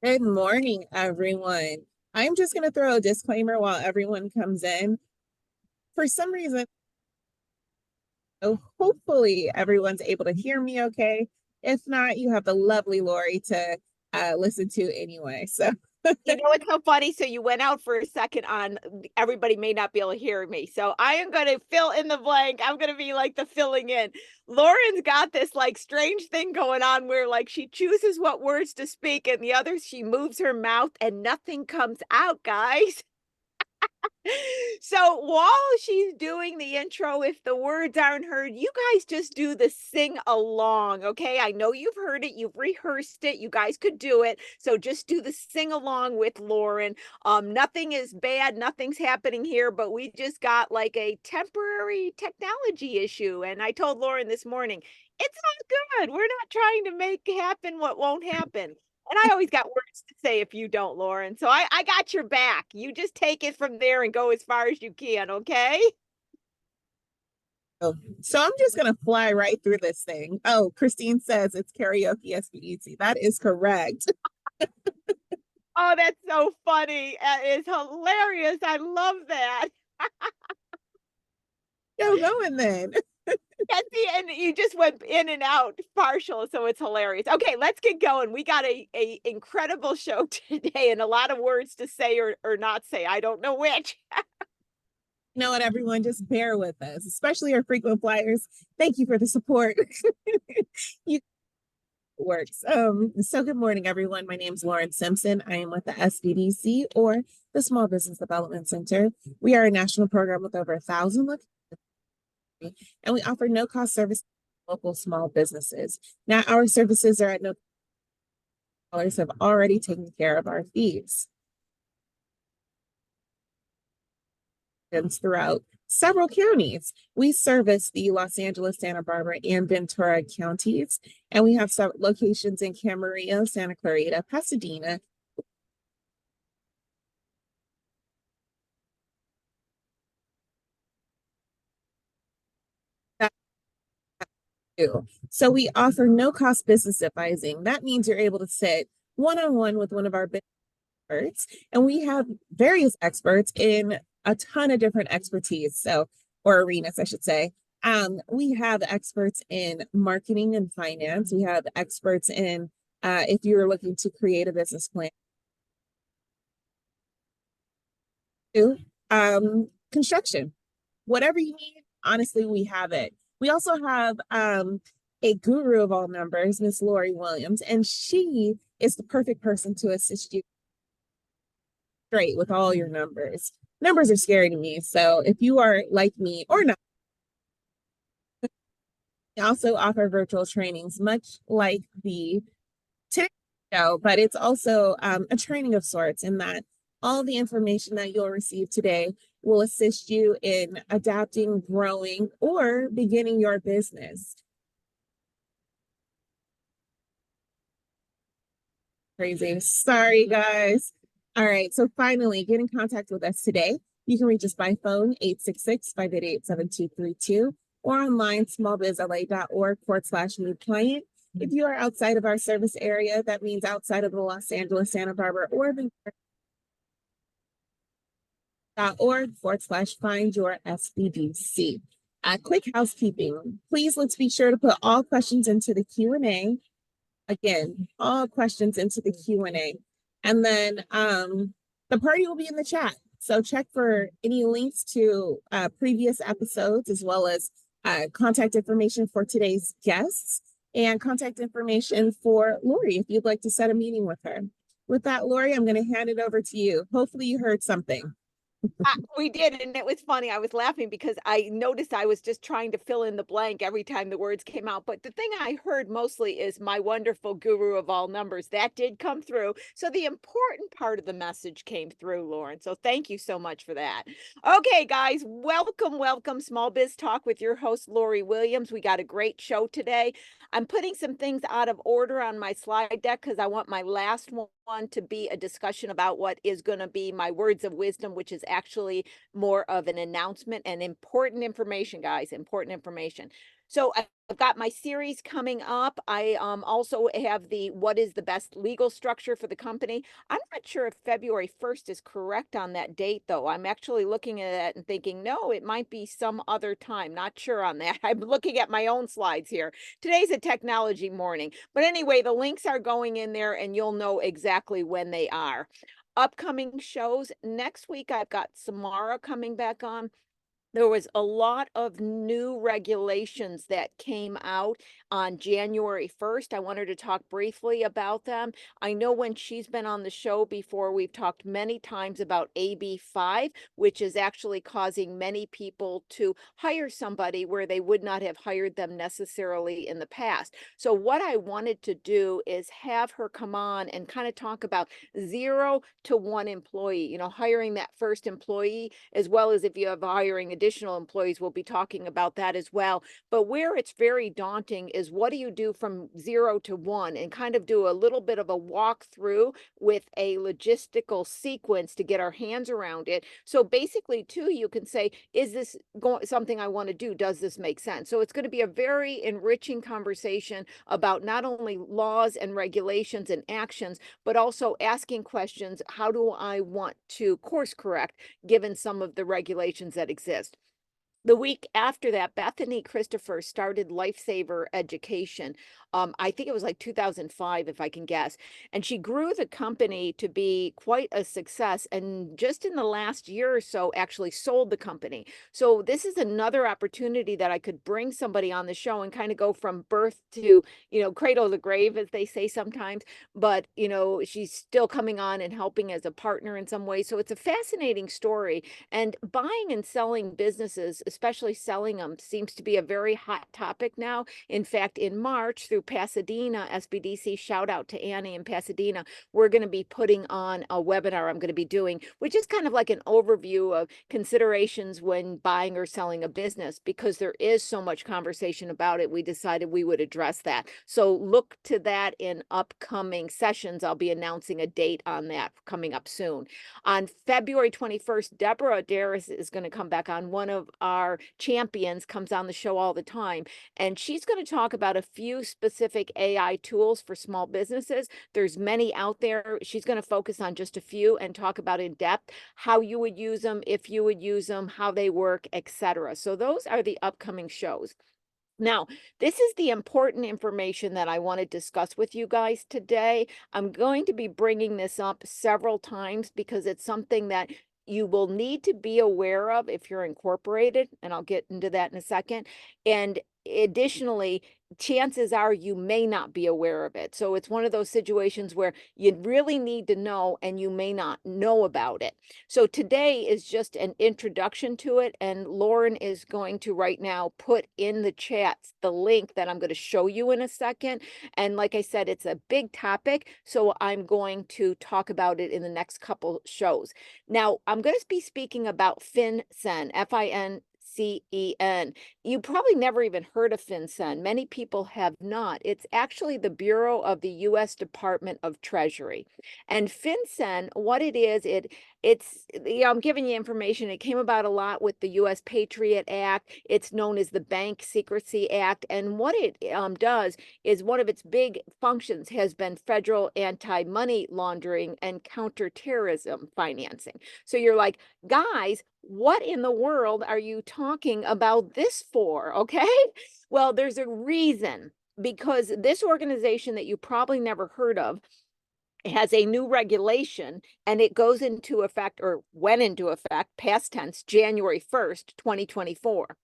Good morning, everyone. I'm just going to throw a disclaimer while everyone comes in. For some reason, hopefully everyone's able to hear me okay. If not, you have the lovely Lori to listen to anyway. So, You know what's so funny? So you went out for a second on everybody may not be able to hear me. So I am going to fill in the blank. I'm going to be like the filling in. Lauren's got this like strange thing going on where like she chooses what words to speak and the others she moves her mouth and nothing comes out, guys. So while she's doing the intro, if the words aren't heard, you guys just do the sing along, okay? I know you've heard it, you've rehearsed it, you guys could do it. So just do the sing along with Lauren. Nothing is bad, nothing's happening here, but we just got like a temporary technology issue. And I told Lauren this morning, it's not good. We're not trying to make happen what won't happen. And I always got words to say if you don't, Lauren. So I got your back. You just take it from there and go as far as you can, okay? so I'm just going to fly right through this thing. Oh, Christine says it's karaoke SBET. That is correct. Oh, that's so funny. That is hilarious. I love that. Go going then. At the end, you just went in and out partial, so it's hilarious. Okay, let's get going. We got a incredible show today and a lot of words to say or not say. I don't know which. You know what, everyone, just bear with us, especially our frequent flyers. Thank you for the support. You works. So good morning, everyone. My name is Lauren Simpson. I am with the SBDC, or the Small Business Development Center. We are a national program with over 1,000 locations, and we offer no-cost service to local small businesses. Now, our services are at no dollars, have already taken care of our fees. And throughout several counties. We service the Los Angeles, Santa Barbara, and Ventura counties, and we have some locations in Camarillo, Santa Clarita, Pasadena. So we offer no-cost business advising. That means you're able to sit one-on-one with one of our experts, and we have various experts in a ton of different expertise. So, or arenas, I should say. We have experts in marketing and finance. We have experts in if you're looking to create a business plan. Construction, whatever you need, honestly, we have it. We also have a guru of all numbers, Miss Lori Williams, and she is the perfect person to assist you straight with all your numbers. Numbers are scary to me. So if you are like me or not, we also offer virtual trainings, much like the today show, but it's also a training of sorts in that all the information that you'll receive today will assist you in adapting, growing, or beginning your business. Crazy. Sorry, guys. All right. So finally, get in contact with us today. You can reach us by phone, 866-588-7232, or online, smallbizla.org/new client. If you are outside of our service area, that means outside of the Los Angeles, Santa Barbara, or org/find your SBDC. Quick housekeeping. Please, let's be sure to put all questions into the Q&A. Again, all questions into the Q&A. And then the party will be in the chat. So check for any links to previous episodes, as well as contact information for today's guests and contact information for Lori if you'd like to set a meeting with her. With that, Lori, I'm going to hand it over to you. Hopefully you heard something. We did, and it was funny. I was laughing because I noticed I was just trying to fill in the blank every time the words came out. But the thing I heard mostly is my wonderful guru of all numbers. That did come through. So the important part of the message came through, Lauren. So thank you so much for that. Okay, guys, welcome. Small Biz Talk with your host, Lori Williams. We got a great show today. I'm putting some things out of order on my slide deck because I want my last one to be a discussion about what is going to be my words of wisdom, which is actually more of an announcement and important information, guys, important information. So I've got my series coming up. I also have the what is the best legal structure for the company. I'm not sure if February 1st is correct on that date, though. I'm actually looking at it and thinking, no, it might be some other time. Not sure on that. I'm looking at my own slides here. Today's a technology morning. But anyway, the links are going in there and you'll know exactly when they are. Upcoming shows next week, I've got Samara coming back on. There was a lot of new regulations that came out on January 1st. I wanted to talk briefly about them. I know when she's been on the show before, we've talked many times about AB5, which is actually causing many people to hire somebody where they would not have hired them necessarily in the past. So what I wanted to do is have her come on and kind of talk about 0 to 1 employee, hiring that first employee, as well as if you have hiring additional employees, we'll be talking about that as well. But where it's very daunting is what do you do from 0 to 1 and kind of do a little bit of a walkthrough with a logistical sequence to get our hands around it. So basically, too, you can say, is this something I want to do? Does this make sense? So it's going to be a very enriching conversation about not only laws and regulations and actions, but also asking questions. How do I want to course correct given some of the regulations that exist? The week after that, Bethany Christopher started Lifesaver Education. I think it was like 2005, if I can guess. And she grew the company to be quite a success. And just in the last year or so, actually sold the company. So this is another opportunity that I could bring somebody on the show and kind of go from birth to, cradle to grave, as they say sometimes. But, she's still coming on and helping as a partner in some way. So it's a fascinating story. And buying and selling businesses, especially selling them, seems to be a very hot topic now. In fact, in March through Pasadena, SBDC, shout out to Annie in Pasadena, we're going to be putting on a webinar I'm going to be doing, which is kind of like an overview of considerations when buying or selling a business, because there is so much conversation about it. We decided we would address that. So look to that in upcoming sessions. I'll be announcing a date on that coming up soon. On February 21st, Deborah Darris is going to come back on. One of our champions comes on the show all the time, and she's going to talk about a few specific AI tools for small businesses. There's many out there. She's going to focus on just a few and talk about in depth how you would use them, if you would use them, how they work, etc. So those are the upcoming shows. Now, this is the important information that I want to discuss with you guys today. I'm going to be bringing this up several times because it's something that you will need to be aware of if you're incorporated, and I'll get into that in a second. And additionally, chances are you may not be aware of it. So it's one of those situations where you really need to know and you may not know about it. So today is just an introduction to it, and Lauren is going to right now put in the chats the link that I'm going to show you in a second. And like I said, it's a big topic, so I'm going to talk about it in the next couple shows. Now, I'm going to be speaking about FinCEN, FINCEN. You probably never even heard of FinCEN. Many people have not. It's actually the Bureau of the U.S. Department of Treasury. And FinCEN, what it is, I'm giving you information. It came about a lot with the U.S. Patriot Act. It's known as the Bank Secrecy Act. And what it does is one of its big functions has been federal anti-money laundering and counterterrorism financing. So you're like, guys, what in the world are you talking about this for? Okay. Well, there's a reason, because this organization that you probably never heard of has a new regulation, and it goes into effect, or went into effect, past tense, January 1st, 2024.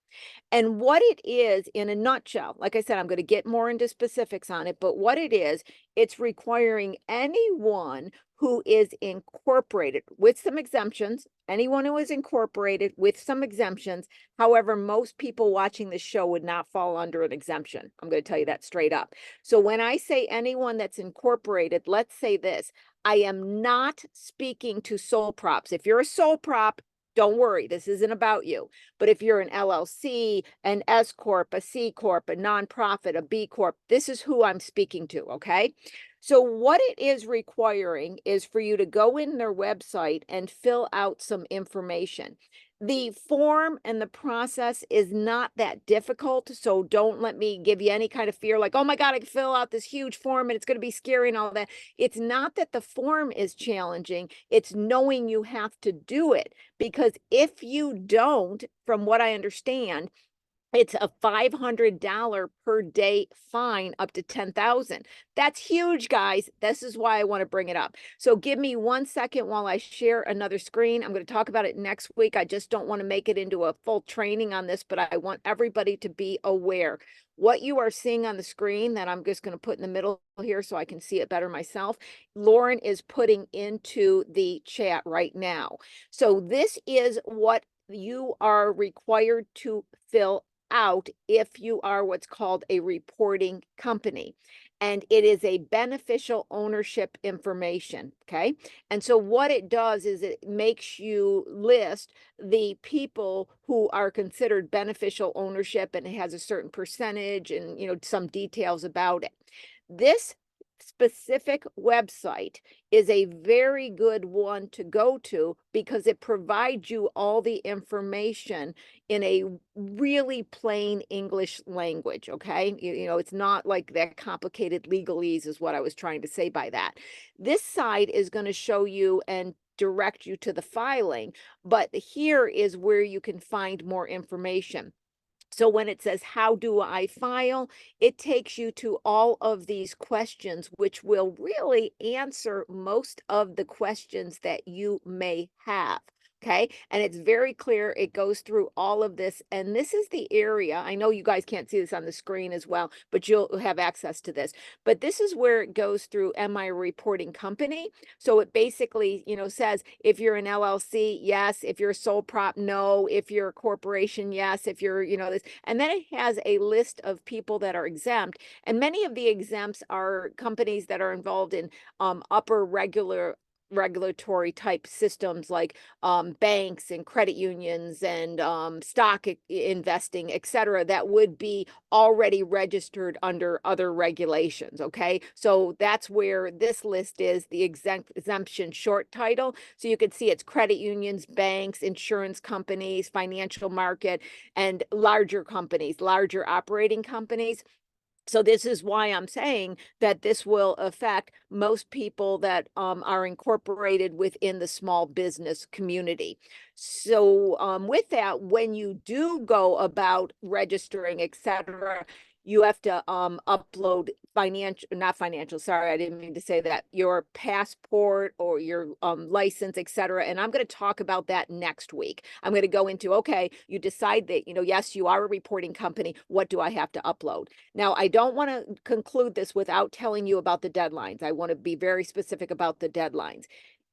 And what it is in a nutshell, like I said, I'm going to get more into specifics on it, but what it is, it's requiring anyone who is incorporated, with some exemptions, anyone who is incorporated with some exemptions. However, most people watching this show would not fall under an exemption. I'm going to tell you that straight up. So when I say anyone that's incorporated, let's say this: I am not speaking to sole props. If you're a sole prop, don't worry, this isn't about you. But if you're an LLC, an S Corp, a C Corp, a nonprofit, a B Corp, this is who I'm speaking to, okay? So what it is requiring is for you to go in their website and fill out some information. The form and the process is not that difficult. So don't let me give you any kind of fear like, oh my God, I can fill out this huge form and it's going to be scary and all that. It's not that the form is challenging. It's knowing you have to do it. Because if you don't, from what I understand, it's a $500 per day fine up to 10,000. That's huge, guys. This is why I want to bring it up. So give me 1 second while I share another screen. I'm going to talk about it next week. I just don't want to make it into a full training on this, but I want everybody to be aware. What you are seeing on the screen that I'm just going to put in the middle here so I can see it better myself, Lauren is putting into the chat right now. So this is what you are required to fill out if you are what's called a reporting company. And it is a beneficial ownership information. Okay. And so what it does is it makes you list the people who are considered beneficial ownership, and it has a certain percentage and, some details about it. This specific website is a very good one to go to because it provides you all the information in a really plain English language. Okay. It's not like that complicated legalese is what I was trying to say by that. This site is going to show you and direct you to the filing, but here is where you can find more information. So when it says, how do I file? It takes you to all of these questions, which will really answer most of the questions that you may have. Okay. And it's very clear. It goes through all of this. And this is the area. I know you guys can't see this on the screen as well, but you'll have access to this. But this is where it goes through, am I a reporting company? So it basically, says if you're an LLC, yes. If you're a sole prop, no. If you're a corporation, yes. If you're, this, and then it has a list of people that are exempt. And many of the exempts are companies that are involved in upper regulatory type systems like banks and credit unions and stock investing, et cetera, that would be already registered under other regulations. Okay. So that's where this list is, the exemption short title. So you can see it's credit unions, banks, insurance companies, financial market, and larger companies, larger operating companies. So this is why I'm saying that this will affect most people that are incorporated within the small business community. So with that, when you do go about registering, et cetera, you have to upload not financial, sorry, I didn't mean to say that, your passport or your license, et cetera. And I'm going to talk about that next week. I'm going to go into, okay, you decide that, yes, you are a reporting company. What do I have to upload? Now, I don't want to conclude this without telling you about the deadlines. I want to be very specific about the deadlines.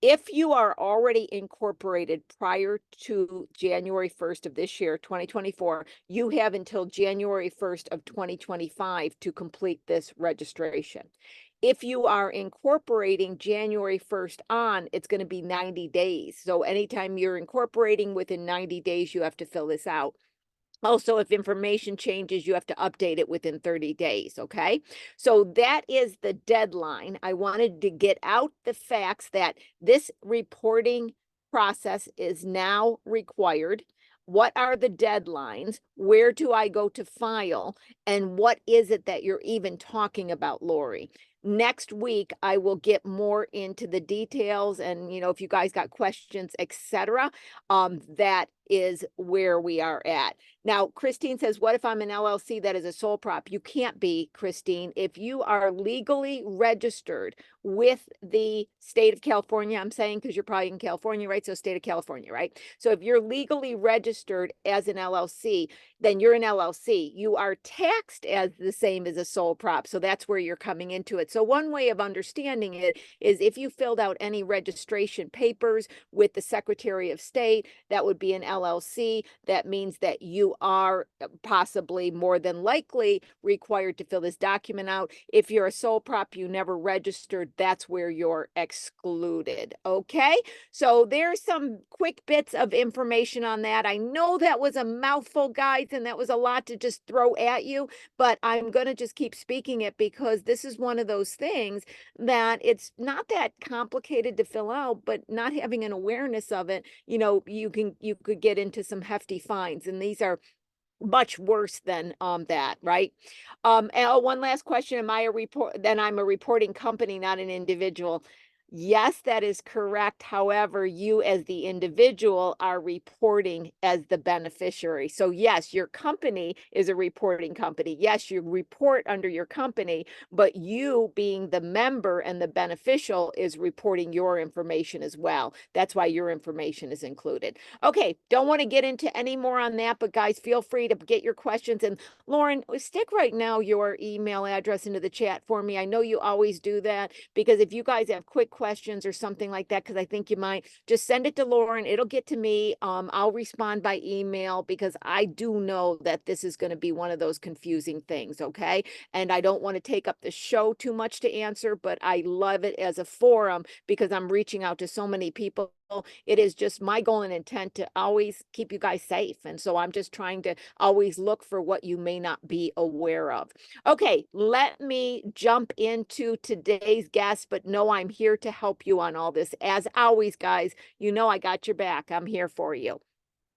If you are already incorporated prior to January 1st of this year, 2024, you have until January 1st of 2025 to complete this registration. If you are incorporating January 1st on, it's going to be 90 days. So anytime you're incorporating within 90 days, you have to fill this out. Also, if information changes, you have to update it within 30 days, okay? So that is the deadline. I wanted to get out the facts that this reporting process is now required. What are the deadlines? Where do I go to file? And what is it that you're even talking about, Lori? Next week, I will get more into the details and, if you guys got questions, etc. That is where we are at. Now, Christine says, what if I'm an LLC that is a sole prop? You can't be, Christine. If you are legally registered with the state of California, I'm saying because you're probably in California, right? So state of California, right? So if you're legally registered as an LLC, then you're an LLC. You are taxed as the same as a sole prop. So that's where you're coming into it. So one way of understanding it is if you filled out any registration papers with the Secretary of State, that would be an LLC. That means that you are possibly more than likely required to fill this document out. If you're a sole prop, you never registered, that's where you're excluded. Okay. So there's some quick bits of information on that. I know that was a mouthful, guys, and that was a lot to just throw at you, but I'm going to just keep speaking it because this is one of those things that it's not that complicated to fill out, but not having an awareness of it, you could get into some hefty fines, and these are much worse than that, right? And one last question. Am I a report? Then I'm a reporting company, not an individual. Yes, that is correct. However, you as the individual are reporting as the beneficiary. So yes, your company is a reporting company. Yes, you report under your company, but you being the member and the beneficial is reporting your information as well. That's why your information is included. Okay, don't want to get into any more on that, but guys, feel free to get your questions. And Lauren, stick right now your email address into the chat for me. I know you always do that, because if you guys have quick questions or something like that, because I think you might, just send it to Lauren. It'll get to me. I'll respond by email, because I do know that this is going to be one of those confusing things, okay? And I don't want to take up the show too much to answer, but I love it as a forum because I'm reaching out to so many people. It is just my goal and intent to always keep you guys safe. And so I'm just trying to always look for what you may not be aware of. Okay, let me jump into today's guest, but no, I'm here to help you on all this. As always, guys, you know I got your back. I'm here for you.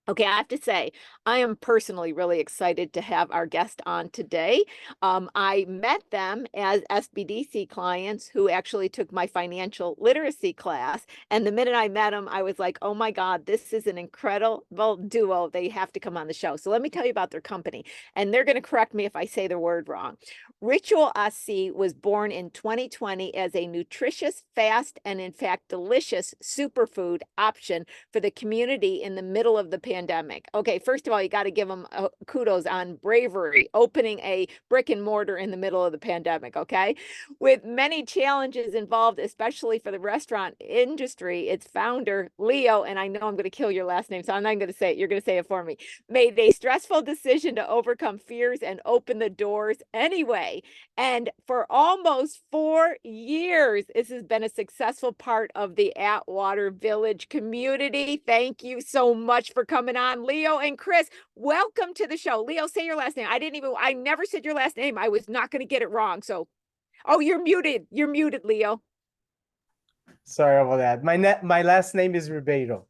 Okay, I have to say, I am personally really excited to have our guest on today. I met them as SBDC clients who actually took my financial literacy class. And the minute I met them, I was like, oh my God, this is an incredible duo. They have to come on the show. So let me tell you about their company. And they're going to correct me if I say the word wrong. Ritual Açai was born in 2020 as a nutritious, fast, and in fact, delicious superfood option for the community in the middle of the pandemic. Okay, first of all, you got to give them kudos on bravery, opening a brick and mortar in the middle of the pandemic, okay? With many challenges involved, especially for the restaurant industry, its founder, Leo, and I know I'm going to kill your last name, so I'm not going to say it. You're going to say it for me, made a stressful decision to overcome fears and open the doors anyway. And for almost 4 years, this has been a successful part of the Atwater Village community. Thank you so much for coming on, Leo and Cris. Welcome to the show. Leo, say your last name. I never said your last name. I was not going to get it wrong. So, oh, you're muted. You're muted, Leo. Sorry about that. My last name is Ribeiro.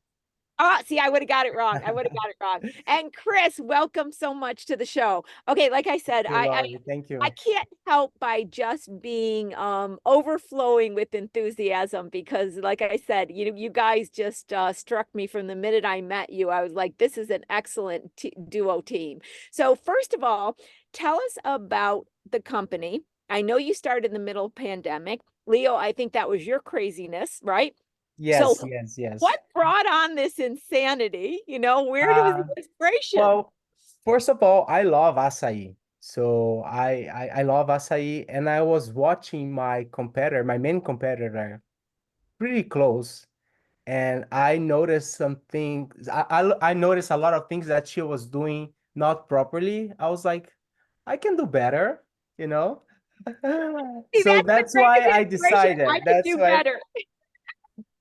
Ah, see, I would have got it wrong. I would have got it wrong. And Cris, welcome so much to the show. Okay, like I said, Thank you. I can't help by just being overflowing with enthusiasm, because like I said, you guys just struck me from the minute I met you. I was like, this is an excellent duo team. So first of all, tell us about the company. I know you started in the middle of pandemic. Leo, I think that was your craziness, right? Yes, So yes. what brought on this insanity? Where was the inspiration? Well, first of all, I love acai. So I love acai, and I was watching my main competitor, pretty close, and I noticed some things. I noticed a lot of things that she was doing not properly. I was like, I can do better, you know. See, So that's the that's why greatest I inspiration. I decided. could do better.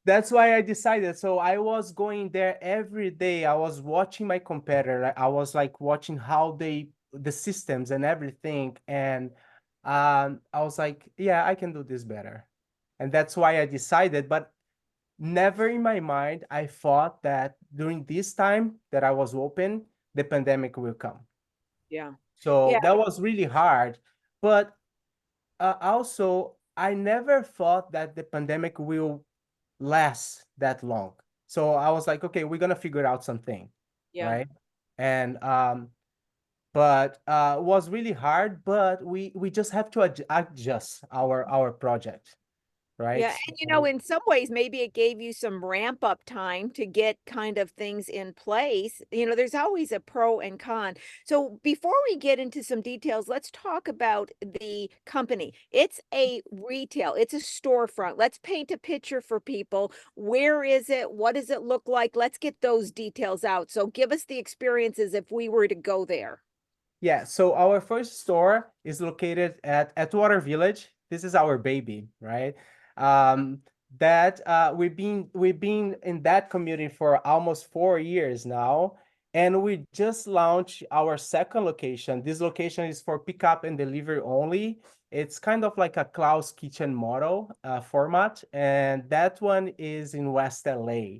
That's why I decided. So I was going there every day. I was watching my competitor. I was like watching how the systems and everything. And I was like, yeah, I can do this better. And that's why I decided. But never in my mind, I thought that during this time that I was open, the pandemic will come. Yeah. So Yeah. that was really hard. But also, I never thought that the pandemic will last that long. So I was like, okay, we're gonna figure out something, Yeah. right? And but it was really hard, but we just have to adjust our project, right? Yeah. And in some ways, maybe it gave you some ramp up time to get kind of things in place. There's always a pro and con. So before we get into some details, let's talk about the company. It's a retail, it's a storefront. Let's paint a picture for people. Where is it? What does it look like? Let's get those details out. So give us the experiences if we were to go there. Yeah, so our first store is located at Atwater Village. This is our baby, right? Um, that we've been in that community for almost 4 years now, and we just launched our second location. This location is for pickup and delivery only. It's kind of like a Klaus Kitchen model format, and that one is in West LA.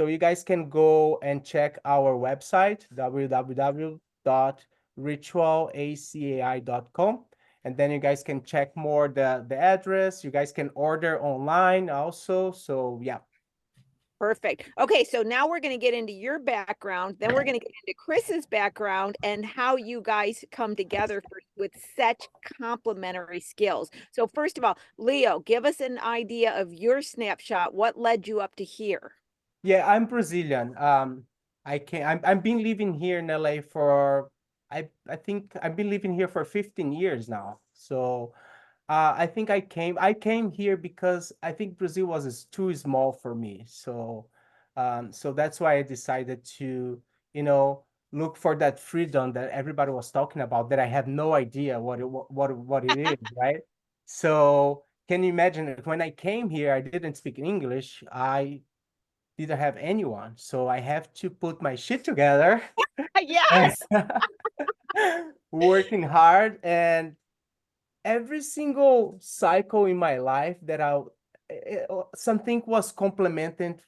So you guys can go and check our website, www.ritualacai.com. And then you guys can check more the address. You guys can order online also. So yeah. Perfect. Okay, so now we're going to get into your background. Then we're going to get into Chris's background and how you guys come together with such complementary skills. So first of all, Leo, give us an idea of your snapshot. What led you up to here? Yeah, I'm Brazilian. I've been living here in LA for I think I've been living here for 15 years now. So I think I came here because I think Brazil was too small for me. So so that's why I decided to, you know, look for that freedom that everybody was talking about that I had no idea what it is, right? So can you imagine that when I came here, I didn't speak English. I didn't have anyone. So I have to put my shit together and Yes. working hard. And every single cycle in my life that something was complemented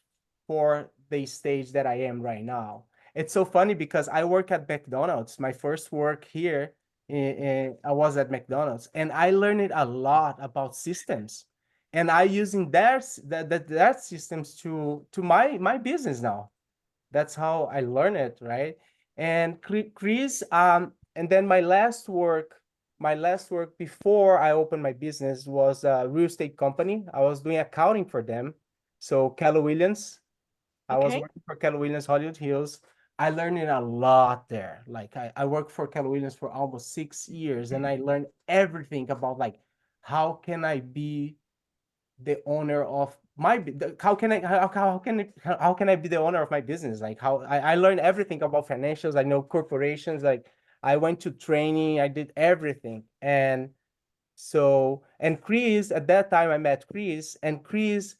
for the stage that I am right now. It's so funny because I work at McDonald's. My first work here, I was at McDonald's, and I learned a lot about systems, and I using their systems to my business now. That's how I learned it, right? And Chris, and then my last work before I opened my business was a real estate company. I was doing accounting for them. So Keller Williams, I was Okay. working for Keller Williams Hollywood Hills. I learned a lot there. Like I worked for Keller Williams for almost 6 years, and I learned everything about like how can I be the owner of how can I how can I be the owner of my business? Like how I learned everything about financials. I know corporations. Like I went to training. I did everything. And so and Chris, at that time I met Chris, and Chris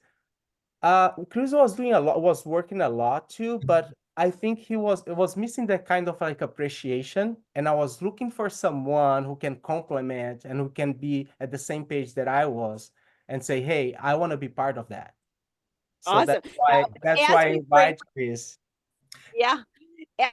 was doing a lot, was working a lot too, but I think it was missing that kind of like appreciation. And I was looking for someone who can complement and who can be at the same page that I was and say, hey, I want to be part of that. So Awesome. Now, that's as why I we bring, invite Chris. yeah,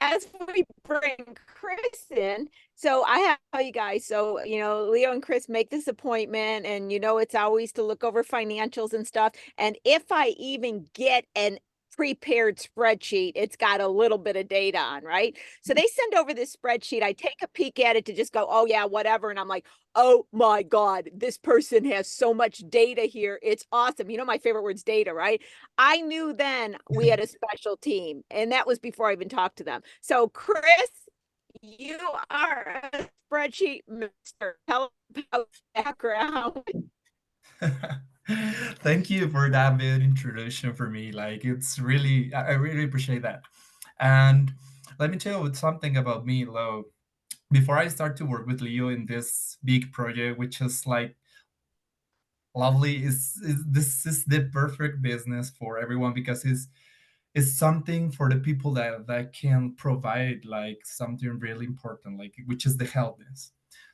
as we bring Chris in, so I have to tell you guys, so Leo and Chris make this appointment, and it's always to look over financials and stuff. And if I even get an prepared spreadsheet, it's got a little bit of data on, right? So they send over this spreadsheet. I take a peek at it to just go, oh yeah, whatever. And I'm like, oh my God, this person has so much data here. It's awesome. My favorite word's data, right? I knew then we had a special team, and that was before I even talked to them. So, Chris, you are a spreadsheet master. Tell us about background. Thank you for that big introduction for me. Like it's really, I really appreciate that. And let me tell you something about me, Lo. Before I start to work with Leo in this big project, which is like lovely, is this is the perfect business for everyone because it's something for the people that can provide like something really important, like which is the healthness.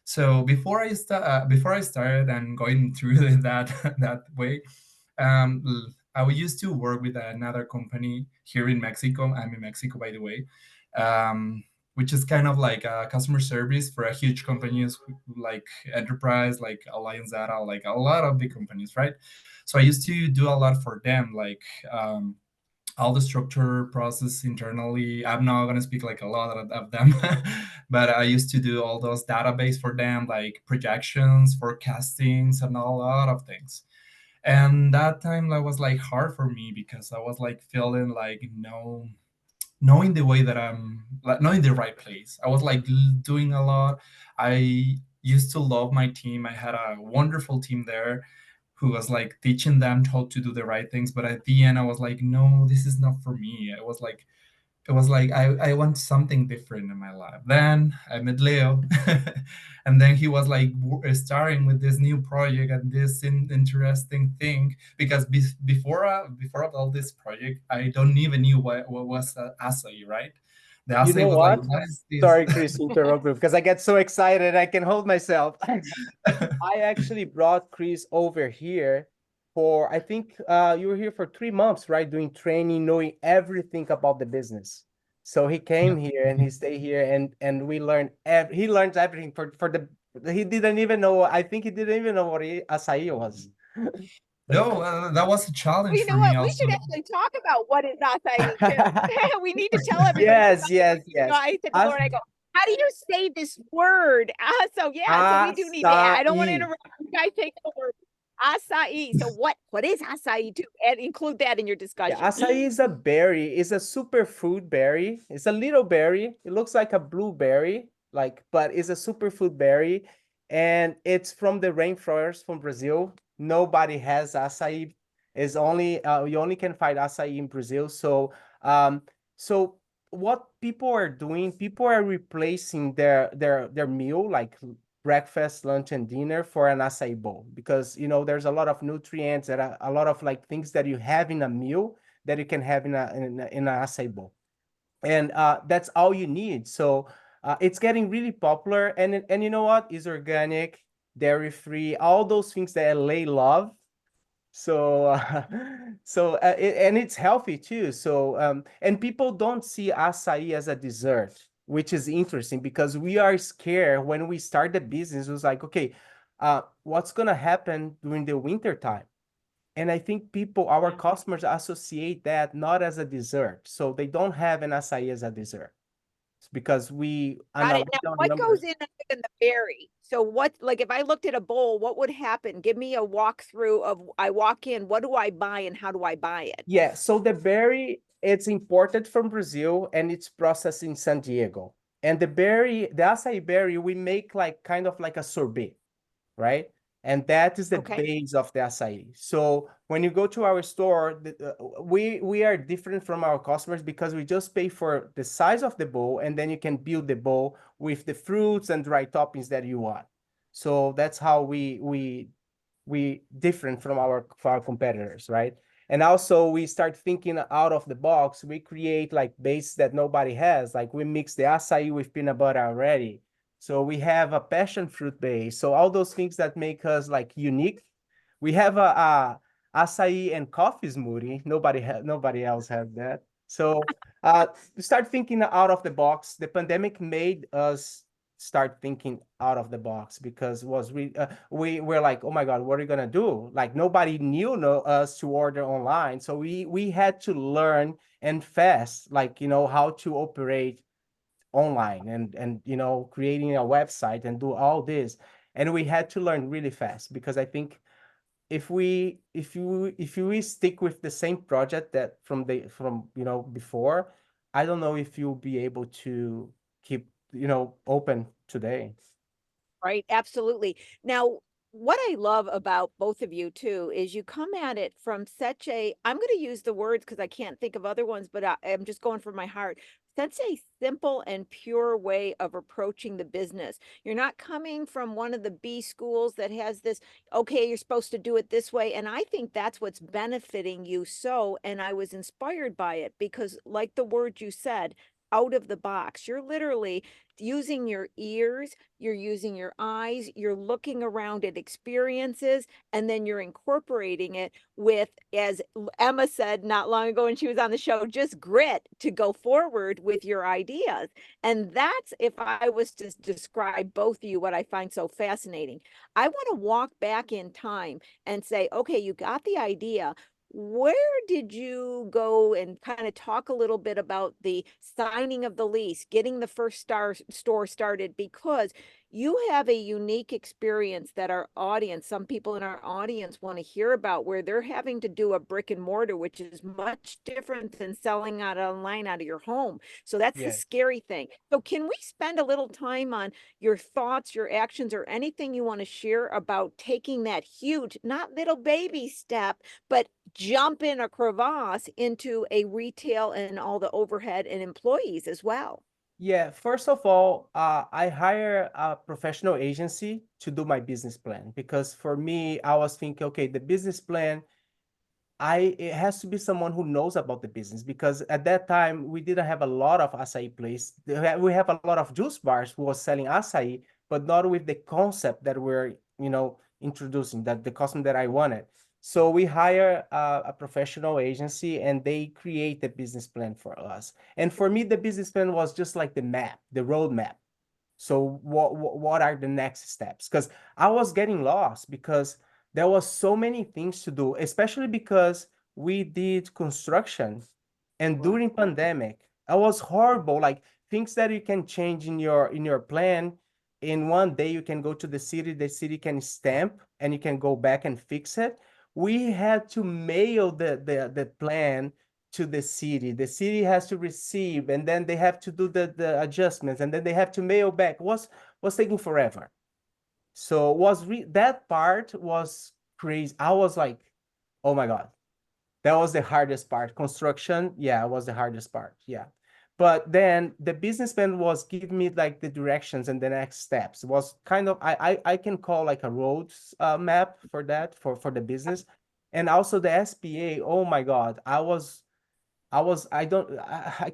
So before I started and going through that that way, I used to work with another company here in Mexico. I'm in Mexico, by the way, which is kind of like a customer service for a huge companies like Enterprise, like Alliance Data, like a lot of big companies, right? So I used to do a lot for them, like all the structure process internally. I'm not going to speak like a lot of them, but I used to do all those database for them, like projections, forecastings, and a lot of things. And that time that was like hard for me because I was like feeling like no knowing the way that I'm like knowing the right place. I was like doing a lot. I used to love my team. I had a wonderful team there who was like teaching them how to do the right things. But at the end, I was like, no, this is not for me. It was like I want something different in my life. Then I met Leo, and then he was like starting with this new project and this interesting thing. Because before all this project, I don't even knew what was acai, right? The You acai know was like, what? what is this? Sorry, Chris, to interrupt you because I get so excited I can hold myself. I actually brought Chris over here for, I think you were here for 3 months, right? Doing training, knowing everything about the business. So he came here and he stayed here, and we learned he learned everything for the he didn't even know, I think he didn't even know what acai was. No, that was a Well, challenge you for know me what? We should also. actually talk about what is acai too. We need to tell everybody. Yes, yes, You know, yes. I said to Lord, I go, how do you say this word? So yeah, so we do need that. I don't want to Acai. interrupt. You guys take the word acai. So what is acai too? And include that in your Yeah, discussion. acai is a berry. It's a superfood berry. It's a little berry. It looks like a blueberry, like, but it's a superfood berry, and it's from the rainforest from Brazil. Nobody has acai. It's only you only can find acai in Brazil. Um, so what people are replacing their meal, like breakfast, lunch, and dinner, for an acai bowl, because there's a lot of nutrients and a lot of like things that you have in a meal that you can have in a acai bowl, and that's all you need. So it's getting really popular, and you know what? It's organic, dairy free, all those things that LA love. So and it's healthy too. So and people don't see acai as a dessert, which is interesting, because we are scared when we start the business. It was like, okay, what's gonna happen during the winter time? And I think our customers associate that not as a dessert, so they don't have an acai as a dessert. It's because we Got it. analyze Now, our what goes numbers. in other than the berry? So what, like if I looked at a bowl, what would happen? Give me a walkthrough of, I walk in, what do I buy and how do I buy it? Yeah, so the berry, it's imported from Brazil and it's processed in San Diego. And the acai berry, we make like kind of like a sorbet, right? And that is the Okay. base of the acai. So when you go to our store, we are different from our customers because we just pay for the size of the bowl, and then you can build the bowl with the fruits and dry toppings that you want. So that's how we different from our competitors, right? And also we start thinking out of the box. We create like base that nobody has. Like we mix the acai with peanut butter already. So we have a passion fruit base. So all those things that make us like unique. We have a acai and coffee smoothie. Nobody else has that. So start thinking out of the box. The pandemic made us start thinking out of the box, because we were like, oh my god, what are we gonna do? Like nobody knew us to order online, so we had to learn and fast, like how to operate online, and creating a website and do all this. And we had to learn really fast, because I think if we stick with the same project that from before, I don't know if you'll be able to keep open today. Right, absolutely. Now, what I love about both of you too is you come at it from such a, I'm going to use the words because I can't think of other ones, but I'm just going from my heart. Such a simple and pure way of approaching the business. You're not coming from one of the B schools that has this, okay, you're supposed to do it this way. And I think that's what's benefiting you so. And I was inspired by it because, like the word you said, out of the box, you're literally using your ears, you're using your eyes, you're looking around at experiences, and then you're incorporating it with, as Emma said not long ago when she was on the show, just grit to go forward with your ideas. And that's, if I was to describe both of you, what I find so fascinating. I want to walk back in time and say, okay, you got the idea. Where did you go and kind of talk a little bit about the signing of the lease, getting the first store started? Because you have a unique experience that our audience, some people in our audience want to hear about, where they're having to do a brick and mortar, which is much different than selling out online out of your home. So that's the Yeah. scary thing. So can we spend a little time on your thoughts, your actions, or anything you want to share about taking that huge, not little baby step, but jump in a crevasse into a retail and all the overhead and employees as well? Yeah, first of all, I hire a professional agency to do my business plan, because for me, I was thinking, okay, the business plan, it has to be someone who knows about the business, because at that time we didn't have a lot of acai place. We have a lot of juice bars who was selling acai, but not with the concept that we're introducing, that the custom that I wanted. So we hire a professional agency and they create the business plan for us. And for me, the business plan was just like the map, the roadmap. So what are the next steps? Because I was getting lost because there was so many things to do, especially because we did construction and Wow. during pandemic, it was horrible. Like things that you can change in your plan. In one day, you can go to the city can stamp and you can go back and fix it. We had to mail the plan to the city. The city has to receive, and then they have to do the adjustments, and then they have to mail back. Was taking forever. So that part was crazy. I was like, oh my God, that was the hardest part. Construction, yeah, was the hardest part. Yeah. But then the business plan was giving me like the directions and the next steps. It was kind of I can call like a road map for that for the business. And also the SPA, oh my God, I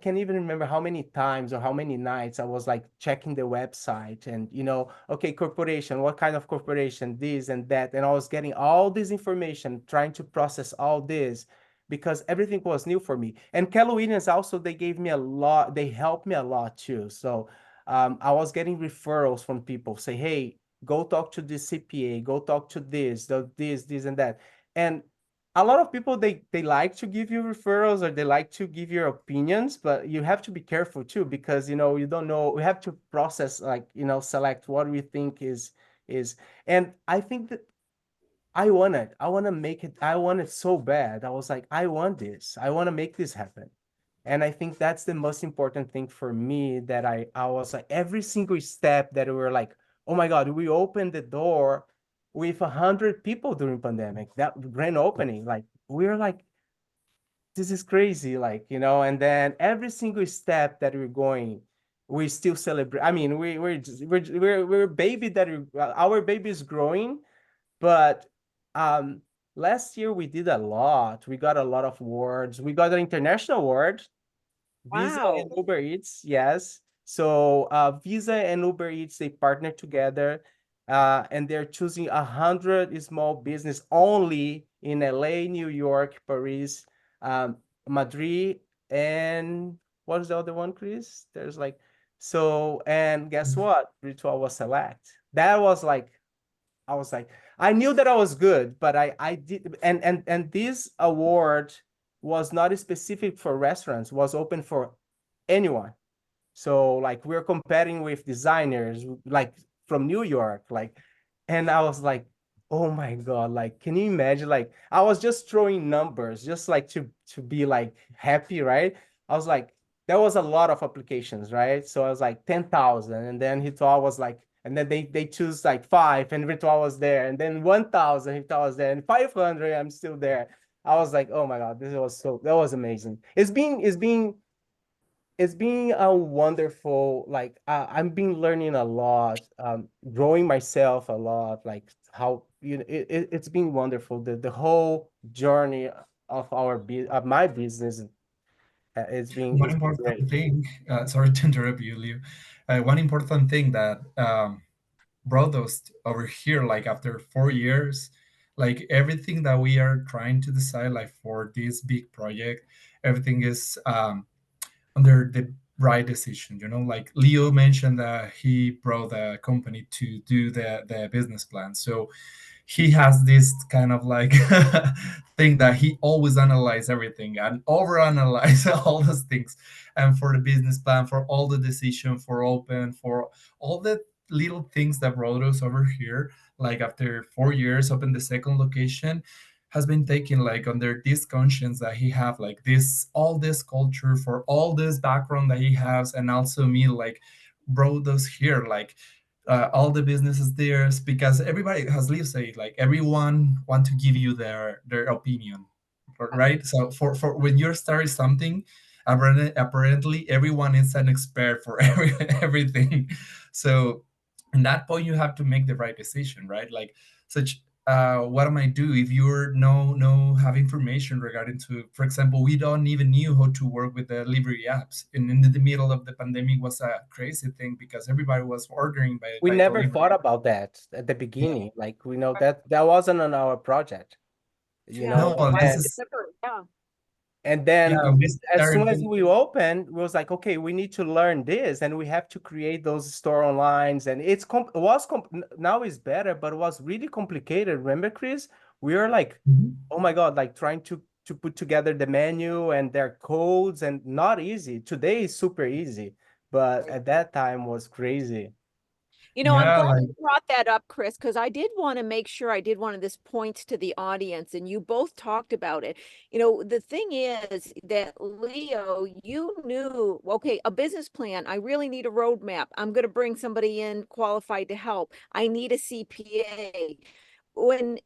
can't even remember how many times or how many nights I was like checking the website and, okay, corporation, what kind of corporation, this and that. And I was getting all this information, trying to process all this because everything was new for me. And Keller Williams also, they gave me a lot, they helped me a lot too. So I was getting referrals from people say, hey, go talk to this CPA, go talk to this and that. And a lot of people they like to give you referrals or they like to give your opinions, but you have to be careful too because you don't know. We have to process like select what we think is. And I think that I want to make it. I want it so bad. I was like, I want this. I want to make this happen. And I think that's the most important thing for me that I was like every single step that we were like, oh my God, we opened the door with 100 people during pandemic, that grand opening. Like we were like, this is crazy, like, and then every single step that we're going, we still celebrate. I mean, we're baby that our baby is growing, but um last year we did a lot. We got a lot of awards. We got an international award. Visa Wow. and Uber Eats, yes. So Visa and Uber Eats, they partner together, and they're choosing 100 small business only in LA, New York, Paris, Madrid, and what's the other one, Chris? There's like so, and guess what? Ritual was select. That was like I was like, I knew that I was good, but I did, and this award was not specific for restaurants, was open for anyone. So like we're comparing with designers like from New York, like, and I was like, oh my God, like, can you imagine? Like, I was just throwing numbers, just like to be like happy, right? I was like, there was a lot of applications, right? So I was like 10,000, and then Ritual was like, and then they choose like five, and Ritual was there, and then 1,000, Ritual was there, and 500, I'm still there. I was like, oh my God, that was amazing. It's been a wonderful, like I've been learning a lot, growing myself a lot, like how it's been wonderful. The whole journey of of my business, One it's been great. important thing, sorry to interrupt you, Leo. One important thing that brought us over here, like after 4 years, like everything that we are trying to decide, like for this big project, everything is under the right decision. Like Leo mentioned that he brought the company to do the business plan. So he has this kind of like thing that he always analyze everything and overanalyze all those things. And for the business plan, for all the decision, for open, for all the little things that brought us over here, like after 4 years, open the second location, has been taken like under this conscience that he have, like this all this culture for all this background that he has, and also me, like brought us here, like all the businesses there, because everybody has lived say, like everyone want to give you their opinion, right? So for when you're starting something, apparently everyone is an expert for everything. So in that point you have to make the right decision, right? Like such, what am I do if you're no have information regarding to, for example, we don't even knew how to work with the delivery apps, and in the middle of the pandemic was a crazy thing because everybody was ordering We by never thought delivery. about that at the beginning. Like we know that wasn't on our project. you Yeah. know. No, Why this And is yeah. and then yeah. We as soon as started. we opened, we was like, okay, we need to learn this, and we have to create those store onlines. And now it's better, but it was really complicated. Remember, Chris? We were like, Mhm. oh my God, like trying to put together the menu and their codes, and not easy. Today is super easy, but at that time was crazy. I'm Yeah, glad like you brought that up, Chris, because I did want to make sure I did one of this points to the audience, and you both talked about it. The thing is that Leo, you knew, okay, a business plan. I really need a roadmap. I'm going to bring somebody in qualified to help. I need a CPA. When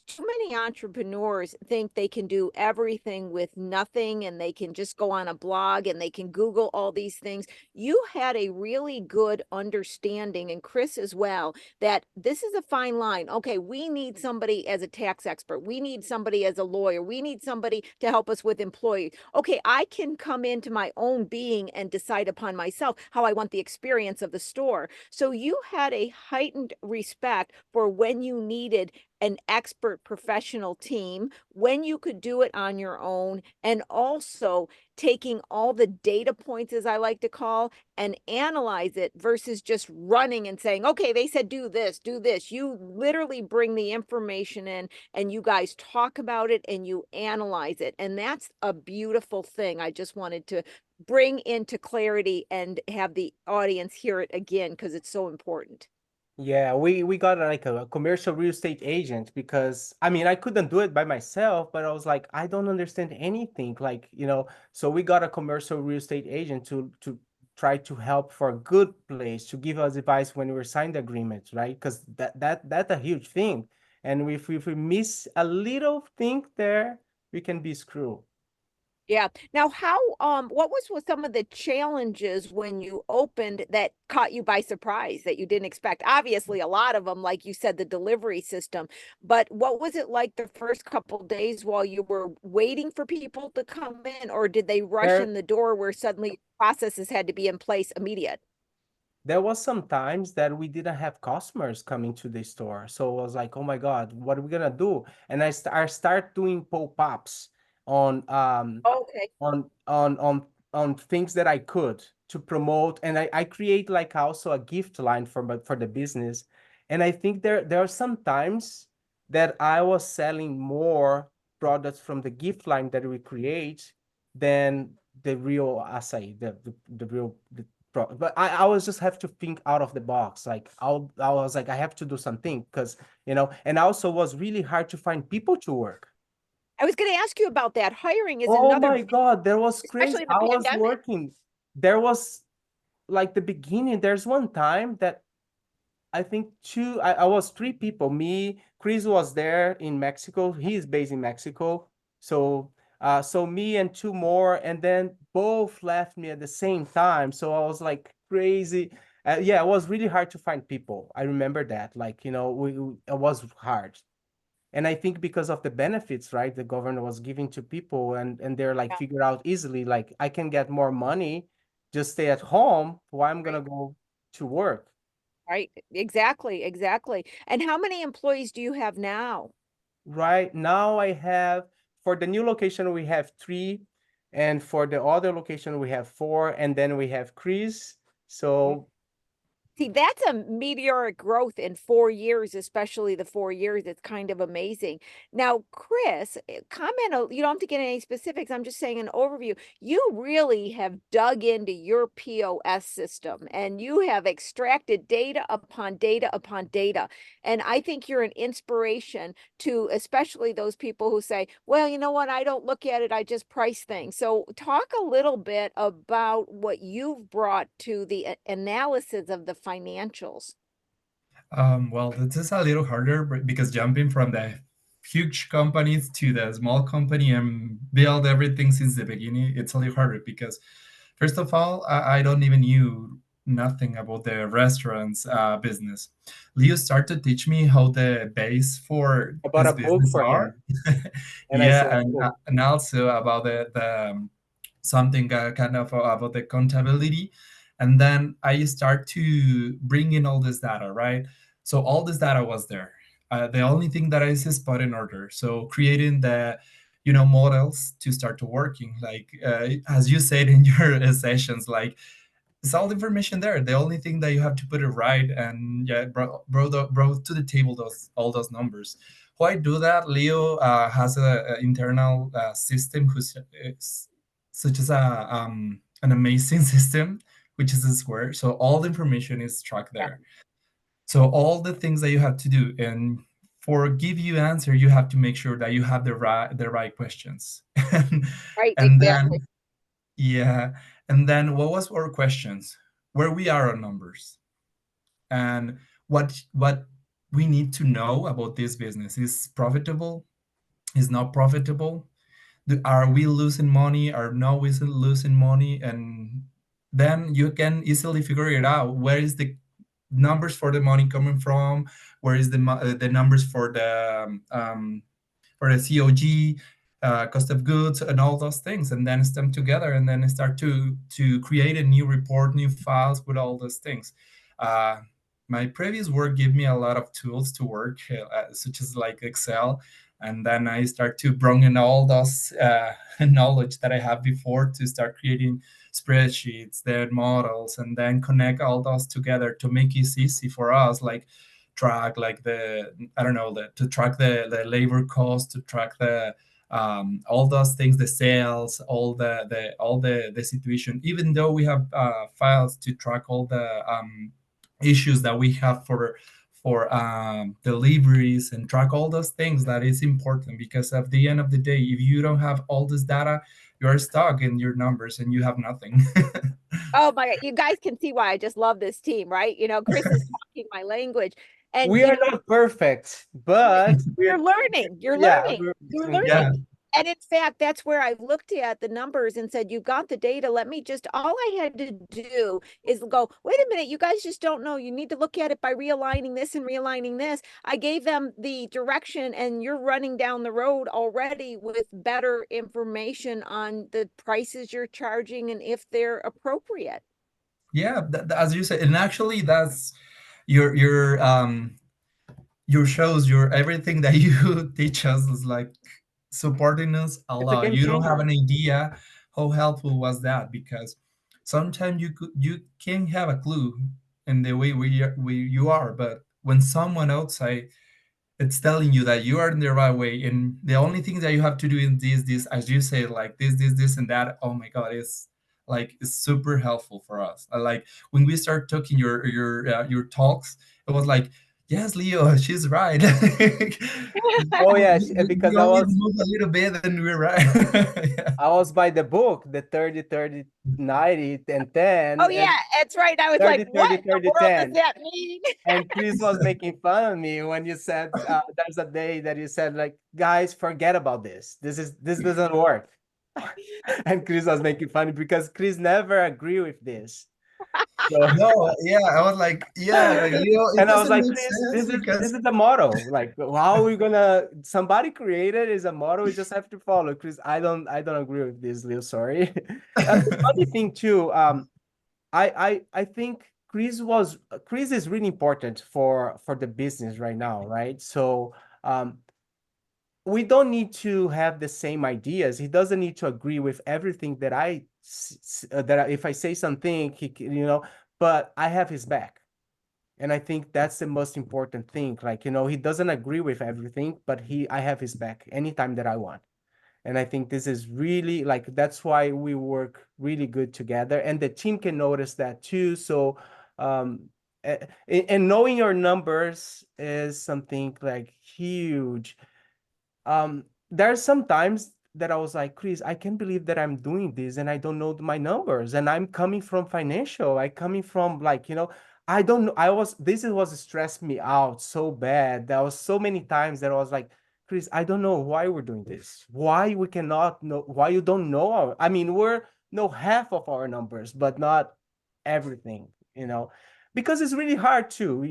too many entrepreneurs think they can do everything with nothing and they can just go on a blog and they can Google all these things, you had a really good understanding, and Chris as well, that this is a fine line. Okay, we need somebody as a tax expert. We need somebody as a lawyer. We need somebody to help us with employees. Okay, I can come into my own being and decide upon myself how I want the experience of the store. So you had a heightened respect for when you needed an expert professional team, when you could do it on your own, and also taking all the data points, as I like to call, and analyze it versus just running and saying, okay, they said do this, do this. You literally bring the information in and you guys talk about it and you analyze it. And that's a beautiful thing. I just wanted to bring into clarity and have the audience hear it again because it's so important. Yeah, we got like a commercial real estate agent, because I mean I couldn't do it by myself, but I was like, I don't understand anything, like, so we got a commercial real estate agent to try to help for a good place, to give us advice when we signed the agreements, right? Because that's a huge thing. And if we miss a little thing there, we can be screwed. Yeah. Now, what was some of the challenges when you opened that caught you by surprise that you didn't expect? Obviously, a lot of them, like you said, the delivery system, but what was it like the first couple days while you were waiting for people to come in, or did they rush There in the door where suddenly processes had to be in place immediate? there was some times that we didn't have customers coming to the store, so I was like, oh my God, what are we gonna do? And I start doing pop-ups on Okay. on things that I could to promote, and I create like also a gift line for the business. And I think there are some times that I was selling more products from the gift line that we create than the real acai, the real but I was just have to think out of the box. Like I was like, I have to do something, because and also was really hard to find people to work. I was going to ask you about that. Hiring is Oh another my big, God, there was crazy. especially in the I was pandemic. working. There was like the beginning. There's one time that I think I was three people. Me, Chris was there in Mexico. He is based in Mexico. So me and two more, and then both left me at the same time. So I was like crazy. Yeah, it was really hard to find people. I remember that. Like, it was hard. And I think because of the benefits, right, the government was giving to people, and they're like Yeah, figure out easily, like I can get more money, just stay at home. Why I'm gonna right. go to work? Right. Exactly. Exactly. And how many employees do you have now? Right now, I have for the new location we have three, and for the other location we have four, and then we have Chris. So See, that's a meteoric growth in 4 years, especially the 4 years. It's kind of amazing. Now, Chris, comment, you don't have to get any specifics. I'm just saying an overview. You really have dug into your POS system and you have extracted data upon data upon data. And I think you're an inspiration to especially those people who say, well, you know what? I don't look at it. I just price things. So talk a little bit about what you've brought to the analysis of the financials. Well, this is a little harder because jumping from the huge companies to the small company and build everything since the beginning, it's a little harder because, first of all, I don't even knew nothing about the restaurants business. Leo started to teach me how the base for I bought this a book business for are. him, and I Yeah, said, "Cool." and also about the something kind of about the accountability, and then I start to bring in all this data, right? So all this data was there. The only thing that is put in order. So creating the models to start to working, like as you said in your sessions, like it's all the information there. The only thing that you have to put it right, and yeah, brought to the table those all those numbers. Why do that? Leo has a internal system who's such as an amazing system, which is a square. So all the information is tracked Yeah. there. So all the things that you have to do, and for give you answer, you have to make sure that you have the right questions. Right, And exactly. then yeah, and then what was our questions? Where we are on numbers, and what we need to know about this business. Is profitable? Is not profitable? Are we losing money? Are not we losing money? And then you can easily figure it out. Where is the numbers for the money coming from? Where is the numbers for the COG, cost of goods, and all those things, and then stem together, and then start to create a new report, new files with all those things. Uh, my previous work gave me a lot of tools to work, such as like Excel, and then I start to bring in all those knowledge that I have before to start creating spreadsheets, their models, and then connect all those together to make it easy for us, like track like the I don't know to track the labor cost, to track the all those things, the sales, all the situation. Even though we have files to track all the issues that we have for deliveries, and track all those things, that is important, because at the end of the day, if you don't have all this data, you're stuck in your numbers and you have nothing. Oh my God, you guys can see why I just love this team, right? Chris is talking my language. And We are not perfect, but you're learning, you're yeah, learning, you're Yeah. learning. And in fact, that's where I looked at the numbers and said, you got the data. All I had to do is go, wait a minute, you guys just don't know. You need to look at it by realigning this and realigning this. I gave them the direction, and you're running down the road already with better information on the prices you're charging and if they're appropriate. Yeah, as you said, and actually that's your shows, your everything that you teach us is like supporting us a it's a lot. game You don't have changer. an idea how helpful was that, because sometimes you can't have a clue in the way you are, but when someone outside it's telling you that you are in the right way, and the only thing that you have to do is this, as you say, like this and that. Oh my god, it's super helpful for us. Like when we start talking your talks, it was like, yes, Leo, she's right. Oh yeah, We because only move a little bit and we're right. Yeah. I was by the book, the 30 30 90 and 10 Oh and yeah, that's right. I was like, 30 what 30 in the 30 world does 10. that mean? And Chris was making fun of me when you said there's a day that you said like, guys, forget about this. This doesn't work. And Chris was making fun because Chris never agree with this. So No, yeah, I was like, yeah, like, Leo, it and I was doesn't like, make Chris, sense this because is the motto. Like, how are we gonna? Somebody created is a motto. We just have to follow. Chris, I don't agree with this, Leo. Sorry. The funny thing too. I think Chris is really important for the business right now, right? So we don't need to have the same ideas. He doesn't need to agree with everything that if I say something, but I have his back. And I think that's the most important thing. Like, he doesn't agree with everything, but I have his back anytime that I want. And I think this is really like, that's why we work really good together. And the team can notice that too. So, and knowing your numbers is something like huge. There's some times that I was like, Chris, I can't believe that I'm doing this and I don't know my numbers. And I'm coming from financial. I coming from like, I don't know. This was stressed me out so bad. There was so many times that I was like, Chris, I don't know why we're doing this. Why we cannot know, why you don't know I mean, we're know half of our numbers, but not everything, because it's really hard to,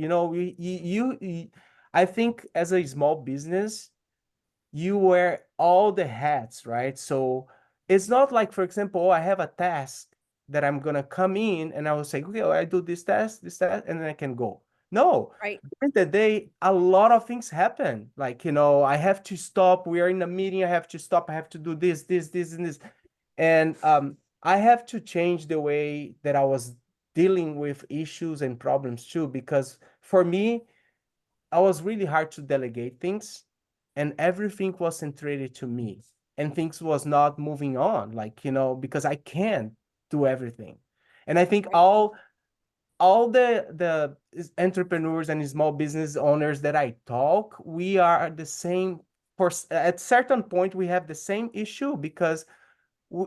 I think as a small business, you wear all the hats, right? So it's not like, for example, I have a task that I'm gonna come in and I will say, okay, I do this task, and then I can go. No, Right. during the day, a lot of things happen. Like, I have to stop. We are in a meeting. I have to stop. I have to do this, and this. And I have to change the way that I was dealing with issues and problems too, because for me, I was really hard to delegate things, and everything was centered to me, and things was not moving on, like, because I can't do everything. And I think Right. all the entrepreneurs and small business owners that I talk, we are the same. At certain point, we have the same issue because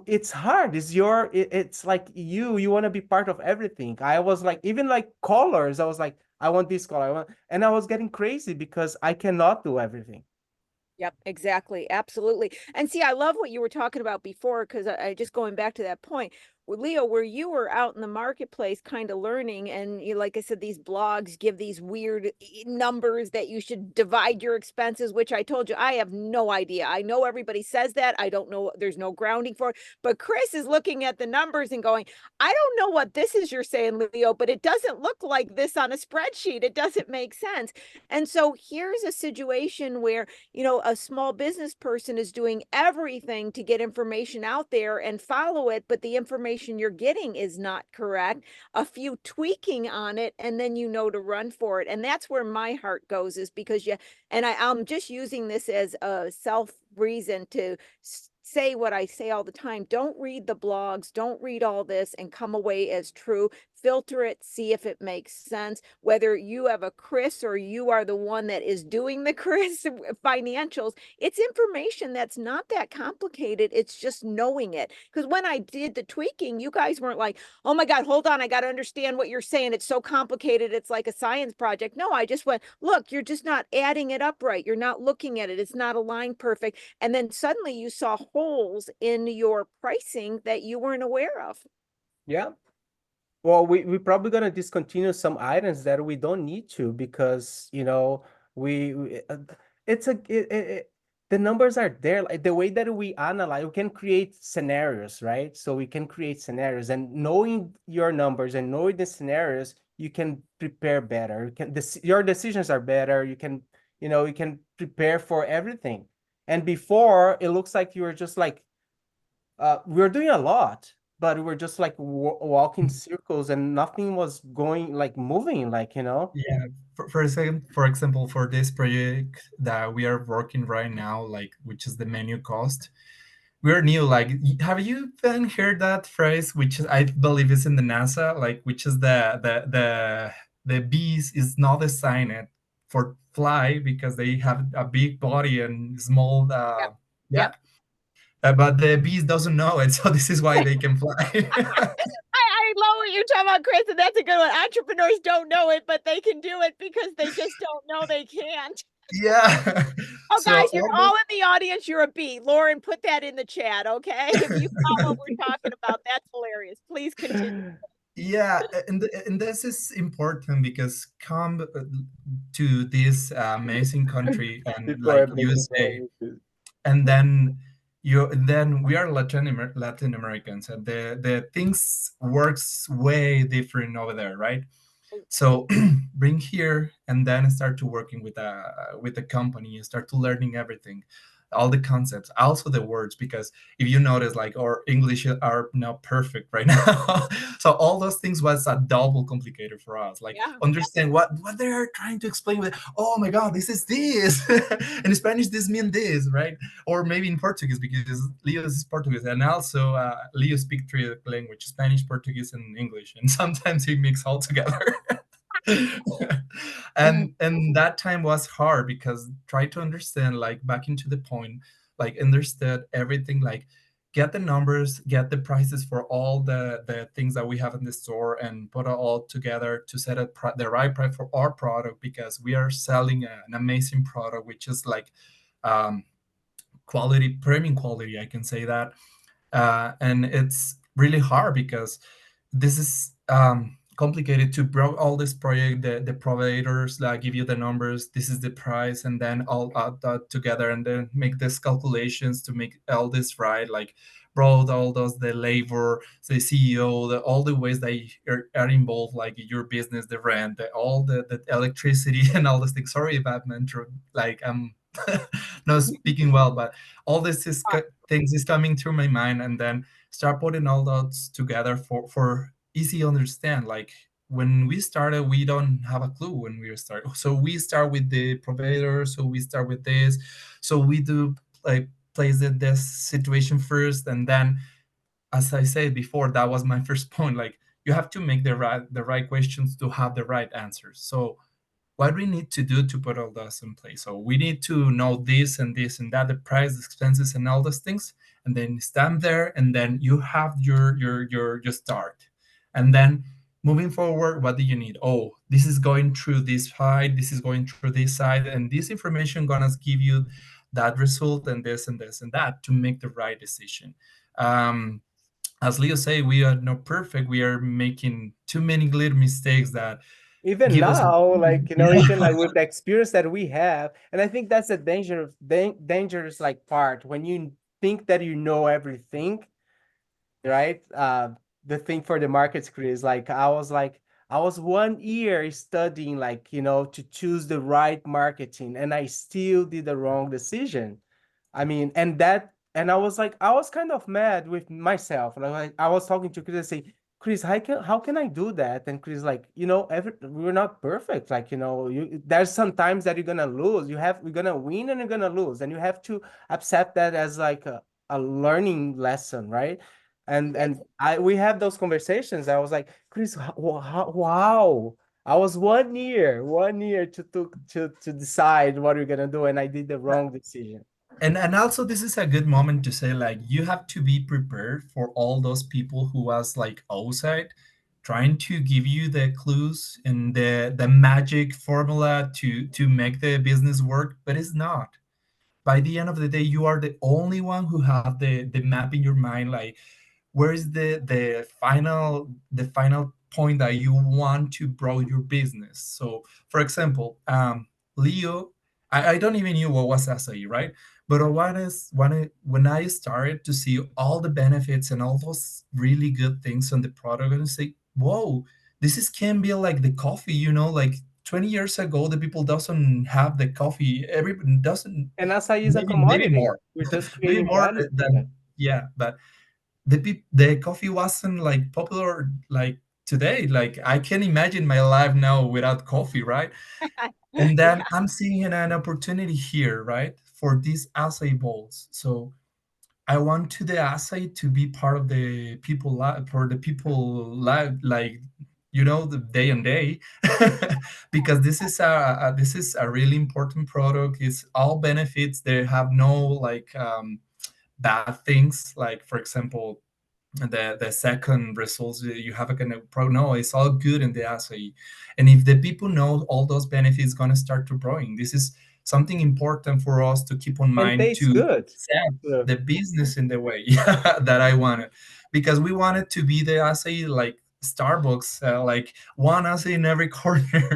it's hard. It's like you want to be part of everything. I was like, even like colors, I was like, I want this color, and I was getting crazy because I cannot do everything. Yep, exactly. Absolutely. And see, I love what you were talking about before because I just going back to that point, Leo, where you were out in the marketplace kind of learning. And like I said, these blogs give these weird numbers that you should divide your expenses, which I told you, I have no idea. I know everybody says that. I don't know. There's no grounding for it. But Chris is looking at the numbers and going, I don't know what this is you're saying, Leo, but it doesn't look like this on a spreadsheet. It doesn't make sense. And so here's a situation where a small business person is doing everything to get information out there and follow it, but the information you're getting is not correct. A few tweaking on it, and then to run for it. And that's where my heart goes, is because I'm just using this as a self reason to say what I say all the time. Don't read the blogs, don't read all this and come away as true. Filter it, see if it makes sense. Whether you have a Chris or you are the one that is doing the Chris financials, it's information that's not that complicated. It's just knowing it. Because when I did the tweaking, you guys weren't like, oh my God, hold on, I got to understand what you're saying. It's so complicated. It's like a science project. No, I just went, look, you're just not adding it up right. You're not looking at it. It's not aligned perfect. And then suddenly you saw holes in your pricing that you weren't aware of. Yeah. Well, we probably gonna discontinue some items that we don't need to because we it's the numbers are there. Like the way that we analyze, we can create scenarios, right? So we can create scenarios, and knowing your numbers and knowing the scenarios, you can prepare better. Your decisions are better. You can prepare for everything. And before, it looks like you were just like we're doing a lot, but we're just like walking circles and nothing was going like moving, Yeah, for example, for this project that we are working right now, like which is the menu cost, we're new. Like, have you even heard that phrase, which is, I believe is in the NASA, like which is the bees is not designed for fly because they have a big body and small, Yep. yeah, Yep. but the bees doesn't know it, so this is why they can fly. I love what you're talking about, Chris, and that's a good one. Entrepreneurs don't know it, but they can do it because they just don't know they can't. Yeah. Oh, So guys, you're all in the audience. You're a bee. Lauren, put that in the chat, okay? If you saw what we're talking about, that's hilarious. Please continue. yeah, and this is important because come to this amazing country and People are like making USA, fun of it. and then we are Latin Americans, and the things works way different over there, right? So bring here and then start to working with the company and start to learning everything, all the concepts, also the words, because if you notice, like our English are not perfect right now. So all those things was a double complicator for us, like Yeah. understand what they're trying to explain with, oh my God, this is this. In Spanish this mean this, right? Or maybe in Portuguese, because Leo is Portuguese, and also Leo speak three languages, Spanish, Portuguese, and English, and sometimes he mix all together. And that time was hard because try to understand, like back into the point, like understood everything, like get the numbers, get the prices for all the things that we have in the store, and put it all together to set up the right price for our product, because we are selling an amazing product, which is like um, quality, premium quality, I can say that. And it's really hard because this is complicated to bring all this project, the providers that give you the numbers, this is the price, and then all add that together and then make these calculations to make all this right, like brought all those, the labor, the CEO, all the ways that are involved, like your business, the rent, all the electricity and all these things. Sorry about mentor, like I'm not speaking well, but all this is things is coming through my mind, and then start putting all those together for easy understand. Like when we started, we don't have a clue when we start. So we start with the provider. So we start with this. So we do like place this situation first, and then, as I said before, that was my first point. Like you have to make the right questions to have the right answers. So what we need to do to put all this in place. So we need to know this and this and that, the price, the expenses, and all those things, and then stand there, and then you have your start, and then moving forward, what do you need? Oh, this is going through this side, this is going through this side, and this information gonna give you that result, and this and this and that to make the right decision. As Leo say, we are not perfect. We are making too many little mistakes that Even give us. now, like, even Yeah. like with the experience that we have, and I think that's a dangerous like part when you think that you know everything, right? The thing for the markets, Chris, like I was 1 year studying, like, to choose the right marketing, and I still did the wrong decision. I mean, and I was kind of mad with myself. Like I was talking to Chris and say, Chris, how can I do that? And Chris, like, we're not perfect. Like, there's some times that you're gonna lose. We're gonna win and you're gonna lose, and you have to accept that as like a learning lesson, right? And we have those conversations. I was like, Chris, wow. I was 1 year to decide what we're gonna do, and I did the wrong decision. And also this is a good moment to say, like, you have to be prepared for all those people who was like outside trying to give you the clues and the magic formula to make the business work, but it's not. By the end of the day, you are the only one who have the map in your mind, like where is the final point that you want to grow your business. So for example, Leo, I don't even know what was SAE, right? But when I started to see all the benefits and all those really good things on the product, and say, whoa, this is can be like the coffee, like 20 years ago, the people doesn't have the coffee. Everybody doesn't, And acai is a maybe commodity. more, We're just maybe creating more value for that. than, yeah. But the coffee wasn't like popular like today. Like I can imagine my life now without coffee, right? And Yeah. then I'm seeing an opportunity here, right, for these acai bowls. So I want to the acai to be part of the people life, for the people life, like the day and day, because this is a really important product. It's all benefits. They have no like bad things. Like for example, the second results you have a kind of pro. No, it's all good in the assay, and if the people know all those benefits, going to start to growing. This is something important for us to keep on And mind tastes to good. set Yeah. the business in the way that I wanted, because we wanted to be the assay like Starbucks, like one assay in every corner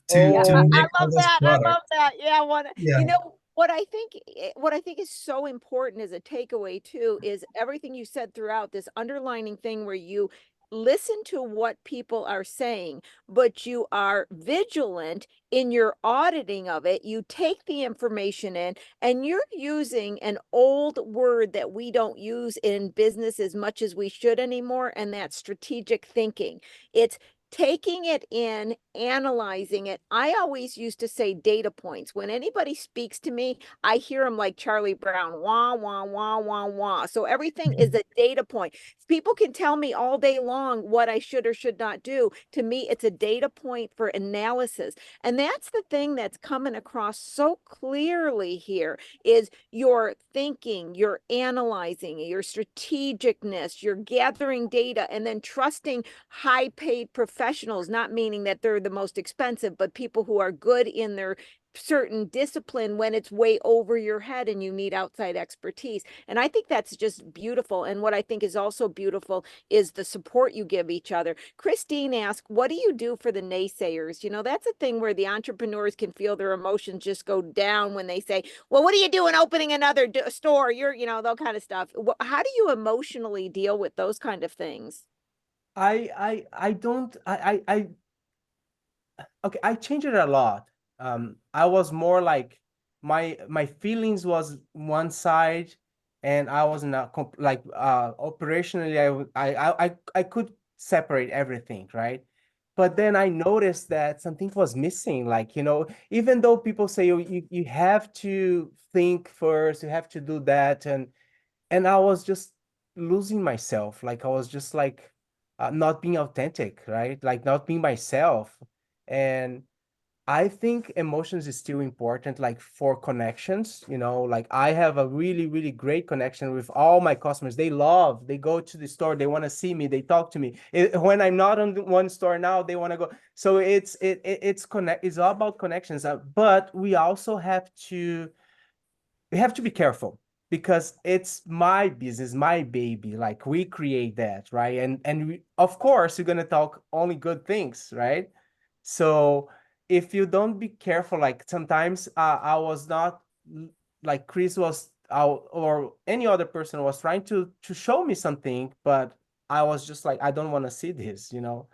to I Oh, make all love those that. I products. love that. Yeah, Yeah. what I think is so important as a takeaway too is everything you said throughout, this underlining thing where you listen to what people are saying, but you are vigilant in your auditing of it. You take the information in, and you're using an old word that we don't use in business as much as we should anymore, and that's strategic thinking. It's taking it in, analyzing it. I always used to say data points. When anybody speaks to me, I hear them like Charlie Brown, wah, wah, wah, wah, wah. So everything is a data point. People can tell me all day long what I should or should not do. To me, it's a data point for analysis. And that's the thing that's coming across so clearly here is your thinking, your analyzing, your strategicness, you're gathering data, and then trusting high paid professionals, not meaning that they're the most expensive, but people who are good in their certain discipline when it's way over your head and you need outside expertise. And I think that's just beautiful. And what I think is also beautiful is the support you give each other. Christine asked, what do you do for the naysayers? You know, that's a thing where the entrepreneurs can feel their emotions just go down when they say, well, what are you doing opening another store? You're, you know, that kind of stuff. How do you emotionally deal with those kind of things? I don't okay, I changed it a lot. I was more like my feelings was one side, and I was not like operationally I could separate everything, right? But then I noticed that something was missing. Like, you know, even though people say you have to think first, you have to do that, and I was just losing myself. Like I was just like not being authentic, right? Like not being myself. And I think emotions is still important, like for connections, you know, like I have a really, really great connection with all my customers. They go to the store, they want to see me, they talk to me. When I'm not on one store now, they want to go. So it's all about connections. But we have to be careful because it's my business, my baby. Like we create that, right? And of course, you're gonna talk only good things, right? So if you don't be careful, like sometimes I was not like Chris was or any other person was trying to show me something, but I was just like, I don't want to see this, you know.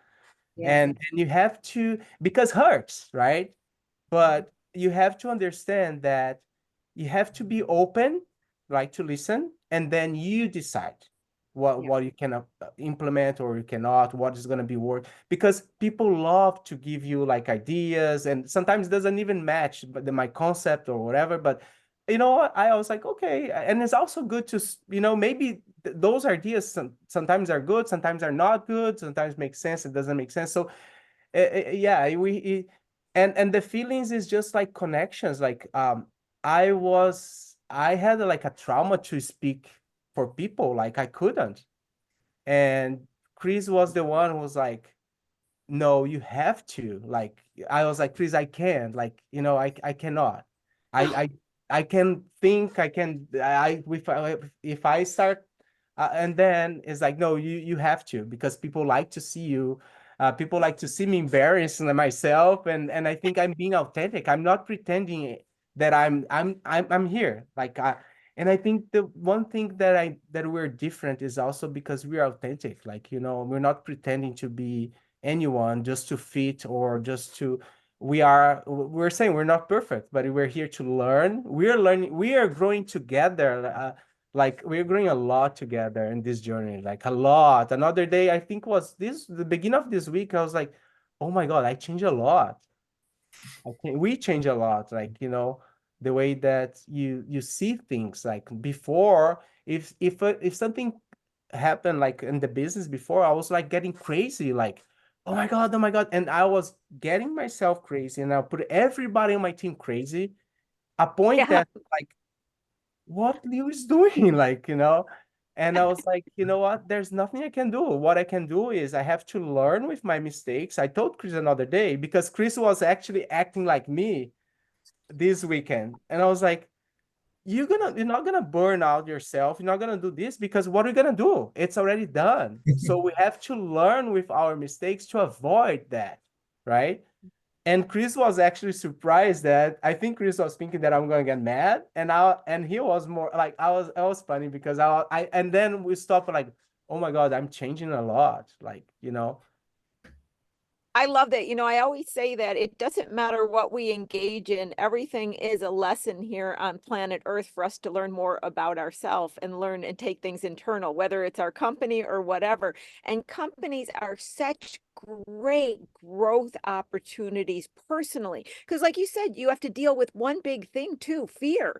Yeah. And you have to, because hurts, right? But you have to understand that you have to be open, right, to listen, and then you decide Yeah. what you can implement or you cannot, what is going to be work, because people love to give you like ideas, and sometimes it doesn't even match my concept or whatever. But you know what, I was like, okay. And it's also good to, you know, maybe those ideas sometimes are good, sometimes are not good, sometimes make sense, it doesn't make sense. So yeah, and the feelings is just like connections. Like I had like a trauma to speak for people, like I couldn't. And Chris was the one who was like, no, you have to. Like I was like, Chris, I can't. Like, you know, I cannot. I I I can think, I can, I if I start and then it's like, no, you have to, because people like to see you. People like to see me embarrassed myself, and I think I'm being authentic. I'm not pretending that I'm here. Like and I think the one thing that we're different is also because we're authentic. Like, you know, we're not pretending to be anyone just to fit or just to, we're saying we're not perfect, but we're here to learn. We're learning, we are growing together. Like we're growing a lot together in this journey, like a lot. Another day, I think was this the beginning of this week, I was like, oh my God, I changed a lot. We change a lot, like, you know, the way that you see things. Like before, if something happened like in the business before, I was like getting crazy, like, oh my God, oh my God. And I was getting myself crazy, and I put everybody on my team crazy, a point Yeah. that like, what Leo is doing, like, you know. And I was like, you know what, there's nothing I can do. What I can do is I have to learn with my mistakes. I told Chris another day, because Chris was actually acting like me this weekend, and I was like, you're not gonna burn out yourself, you're not gonna do this, because what are you gonna do? It's already done. So we have to learn with our mistakes to avoid that, right? And Chris was actually surprised that, I think Chris was thinking that I'm gonna get mad, and he was more like, I was funny because I and then we stopped like, oh my God, I'm changing a lot, like, you know. I love that. You know, I always say that it doesn't matter what we engage in, everything is a lesson here on planet Earth for us to learn more about ourselves and learn and take things internal, whether it's our company or whatever. And companies are such great growth opportunities personally. Because, like you said, you have to deal with one big thing too, fear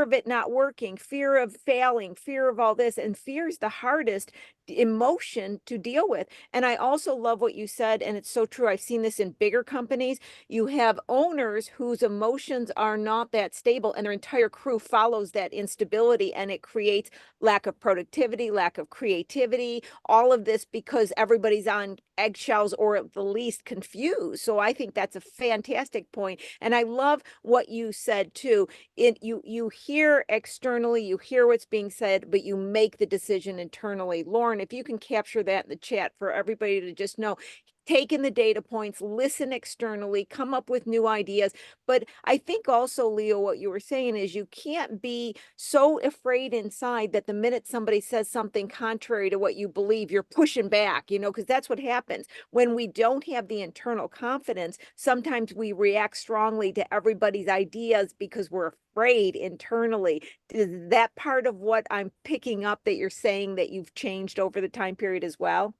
of it not working, fear of failing, fear of all this. And fear is the hardest emotion to deal with. And I also love what you said, and it's so true. I've seen this in bigger companies. You have owners whose emotions are not that stable, and their entire crew follows that instability, and it creates lack of productivity, lack of creativity, all of this because everybody's on eggshells or at the least confused. So I think that's a fantastic point. And I love what you said too. You hear externally, you hear what's being said, but you make the decision internally. Lauren, if you can capture that in the chat for everybody to just know, take in the data points, listen externally, come up with new ideas. But I think also, Leo, what you were saying is you can't be so afraid inside that the minute somebody says something contrary to what you believe, you're pushing back, because that's what happens. When we don't have the internal confidence, sometimes we react strongly to everybody's ideas because we're afraid internally. Is that part of what I'm picking up that you're saying that you've changed over the time period as well?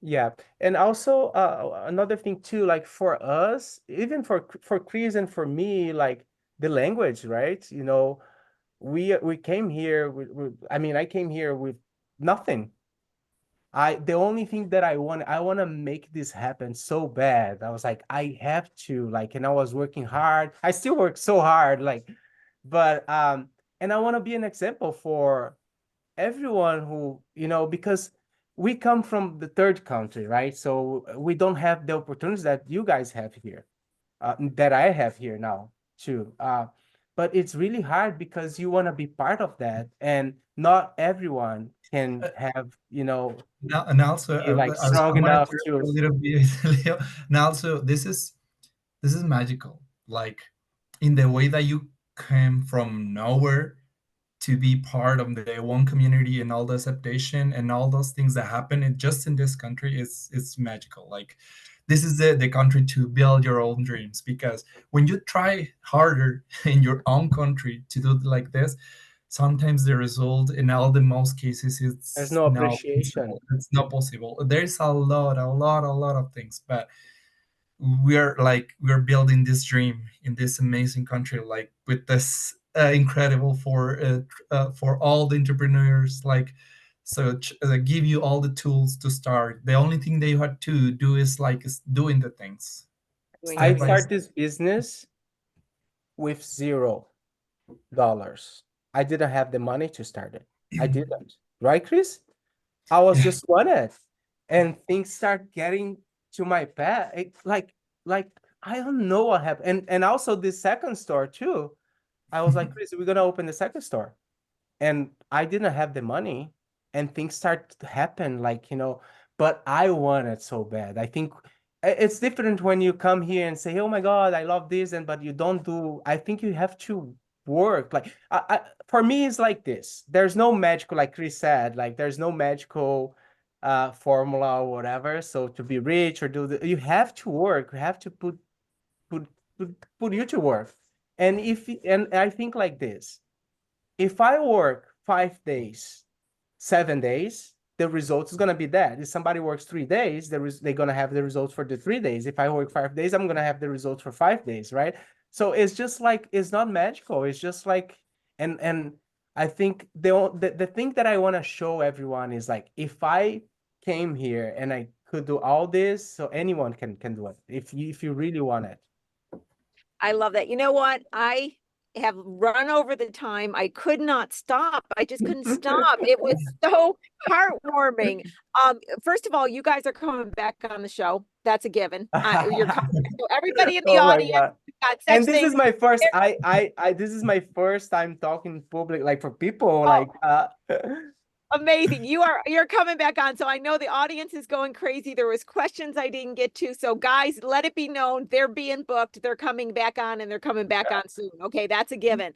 Yeah, and also another thing too, like for us, even for Chris and for me, like the language, right? We came here I mean, I came here with nothing. The only thing that I want to make this happen so bad. I was like, I have to, like, and I was working hard. I still work so hard, like, but and I want to be an example for everyone who, because we come from the third country, right? So we don't have the opportunities that you guys have here, that I have here now too. But it's really hard because you want to be part of that, and not everyone can have, And also, be like I strong want to enough interrupt to. you a little bit, Leo. And also, this is magical. Like in the way that you came from nowhere to be part of the one community and all the acceptation and all those things that happen just in this country is it's magical. Like this is the country to build your own dreams, because when you try harder in your own country to do it like this, sometimes the result in all the most cases There's it's no not possible. appreciation. It's not possible. There's a lot of things, but we're building this dream in this amazing country, like with this incredible for all the entrepreneurs, like so give you all the tools to start. The only thing that you have to do is doing the things Doing I step by start everything. step. this business with $0. I didn't have the money to start it. I didn't. Right, Chris? I was Yeah. just wanted, and things start getting to my path. Like I don't know what happened. And also this second store too. I was like, Chris, we're gonna open the second store, and I didn't have the money, and things start to happen, like, but I want it so bad. I think it's different when you come here and say, oh my God, I love this, and but you don't do. I think you have to work. Like for me, it's like this. There's no magical, like Chris said, like there's no magical formula or whatever. So to be rich or you have to work. You have to put put you to work. And I think like this, if I work 5 days, 7 days, the result is gonna be that. If somebody works 3 days, they're gonna have the results for the 3 days. If I work 5 days, I'm gonna have the results for 5 days, right? So it's just like it's not magical. It's just like and I think the thing that I want to show everyone is like if I came here and I could do all this, so anyone can do it if you really want it. I love that. You know what? I have run over the time. I could not stop. I just couldn't stop. It was so heartwarming. First of all, you guys are coming back on the show. That's a given. You're coming back. So everybody in the Oh my audience God. got And such this is things. my first this is my first time talking in public, like for people, Oh, like amazing. You're coming back on. So I know the audience is going crazy. There was questions I didn't get to. So guys, let it be known they're being booked. They're coming back on and they're coming back on soon. Okay, that's a given.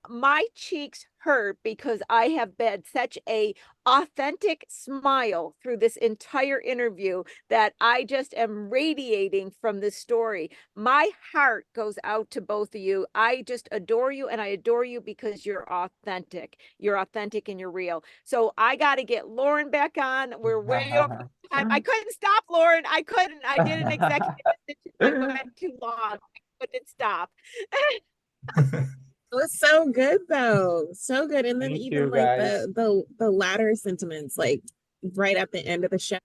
My cheeks hurt because I have had such a authentic smile through this entire interview that I just am radiating from this story. My heart goes out to both of you. I just adore you, and I adore you because you're authentic. You're authentic and you're real. So I got to get Lauren back on. We're way over time. I couldn't stop, Lauren. I couldn't. I did an executive decision. I went too long. I couldn't stop. It was so good though. So good. And then thank even you like guys. the latter sentiments, like right at the end of the show.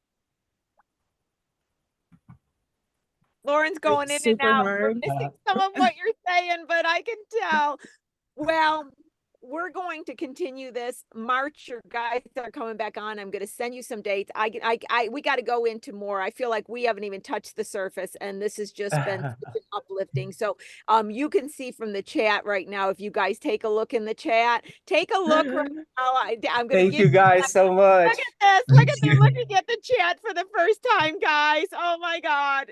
Lauren's going in and Super out. We're hard. missing some of what you're saying, but I can tell. Well, we're going to continue this. March, your guys are coming back on. I'm going to send you some dates. We got to go into more. I feel like we haven't even touched the surface, and this has just been uplifting. So, you can see from the chat right now. If you guys take a look in the chat, take a look right now. I'm going to Thank give you guys so much. Look at this. Thank Look at you. them looking at the chat for the first time, guys. Oh my God.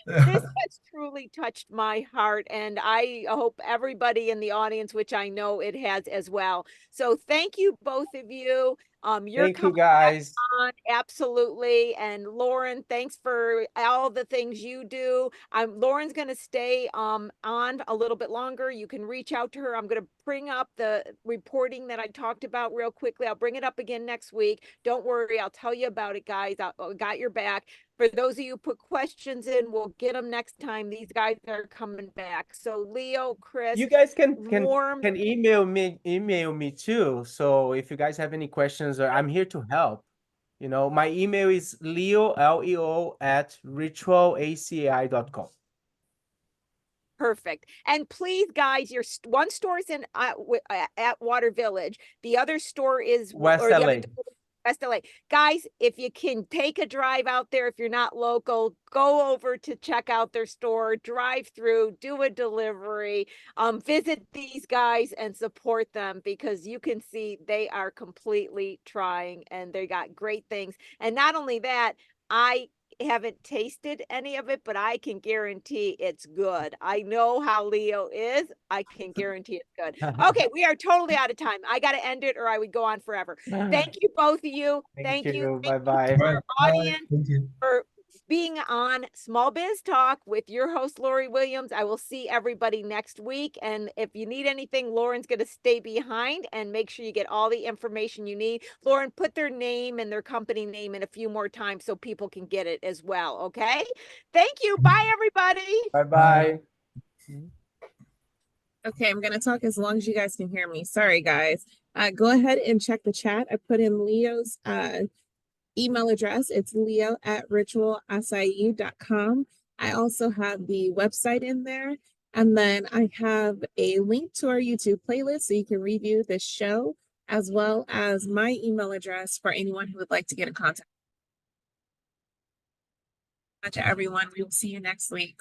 This has truly touched my heart, and I hope everybody in the audience, which I know it has as well. So thank you, both of you. You're Thank you coming back guys. on, absolutely. And Lauren, thanks for all the things you do. Lauren's going to stay on a little bit longer. You can reach out to her. I'm going to bring up the reporting that I talked about real quickly. I'll bring it up again next week. Don't worry, I'll tell you about it, guys. I got your back. For those of you who put questions in, we'll get them next time. These guys are coming back. So Leo, Chris, You guys can warm. email me too. So if you guys have any questions, or I'm here to help. You know, my email is leo at ritualacai.com. Perfect. And please, guys, your one store is in Atwater Village. The other store is West or the other LA. West LA. Guys, if you can take a drive out there, if you're not local, go over to check out their store, drive through, do a delivery, visit these guys and support them, because you can see they are completely trying and they got great things. And not only that, I haven't tasted any of it, but I can guarantee it's good. I know how Leo is. I can guarantee it's good. Okay, we are totally out of time. I got to end it or I would go on forever. Thank you, both of you. Thank Thank you. you. Thank you Bye-bye. to Bye. our Bye. audience Thank you. for being on Small Biz Talk with your host, Lori Williams. I will see everybody next week. And if you need anything, Lauren's going to stay behind and make sure you get all the information you need. Lauren, put their name and their company name in a few more times so people can get it as well. Okay. Thank you. Bye, everybody. Bye-bye. Okay, I'm gonna talk as long as you guys can hear me. Sorry, guys. Go ahead and check the chat. I put in Leo's email address. It's leo at ritualacai.com. I also have the website in there. And then I have a link to our YouTube playlist so you can review this show, as well as my email address for anyone who would like to get in contact. To everyone, we will see you next week.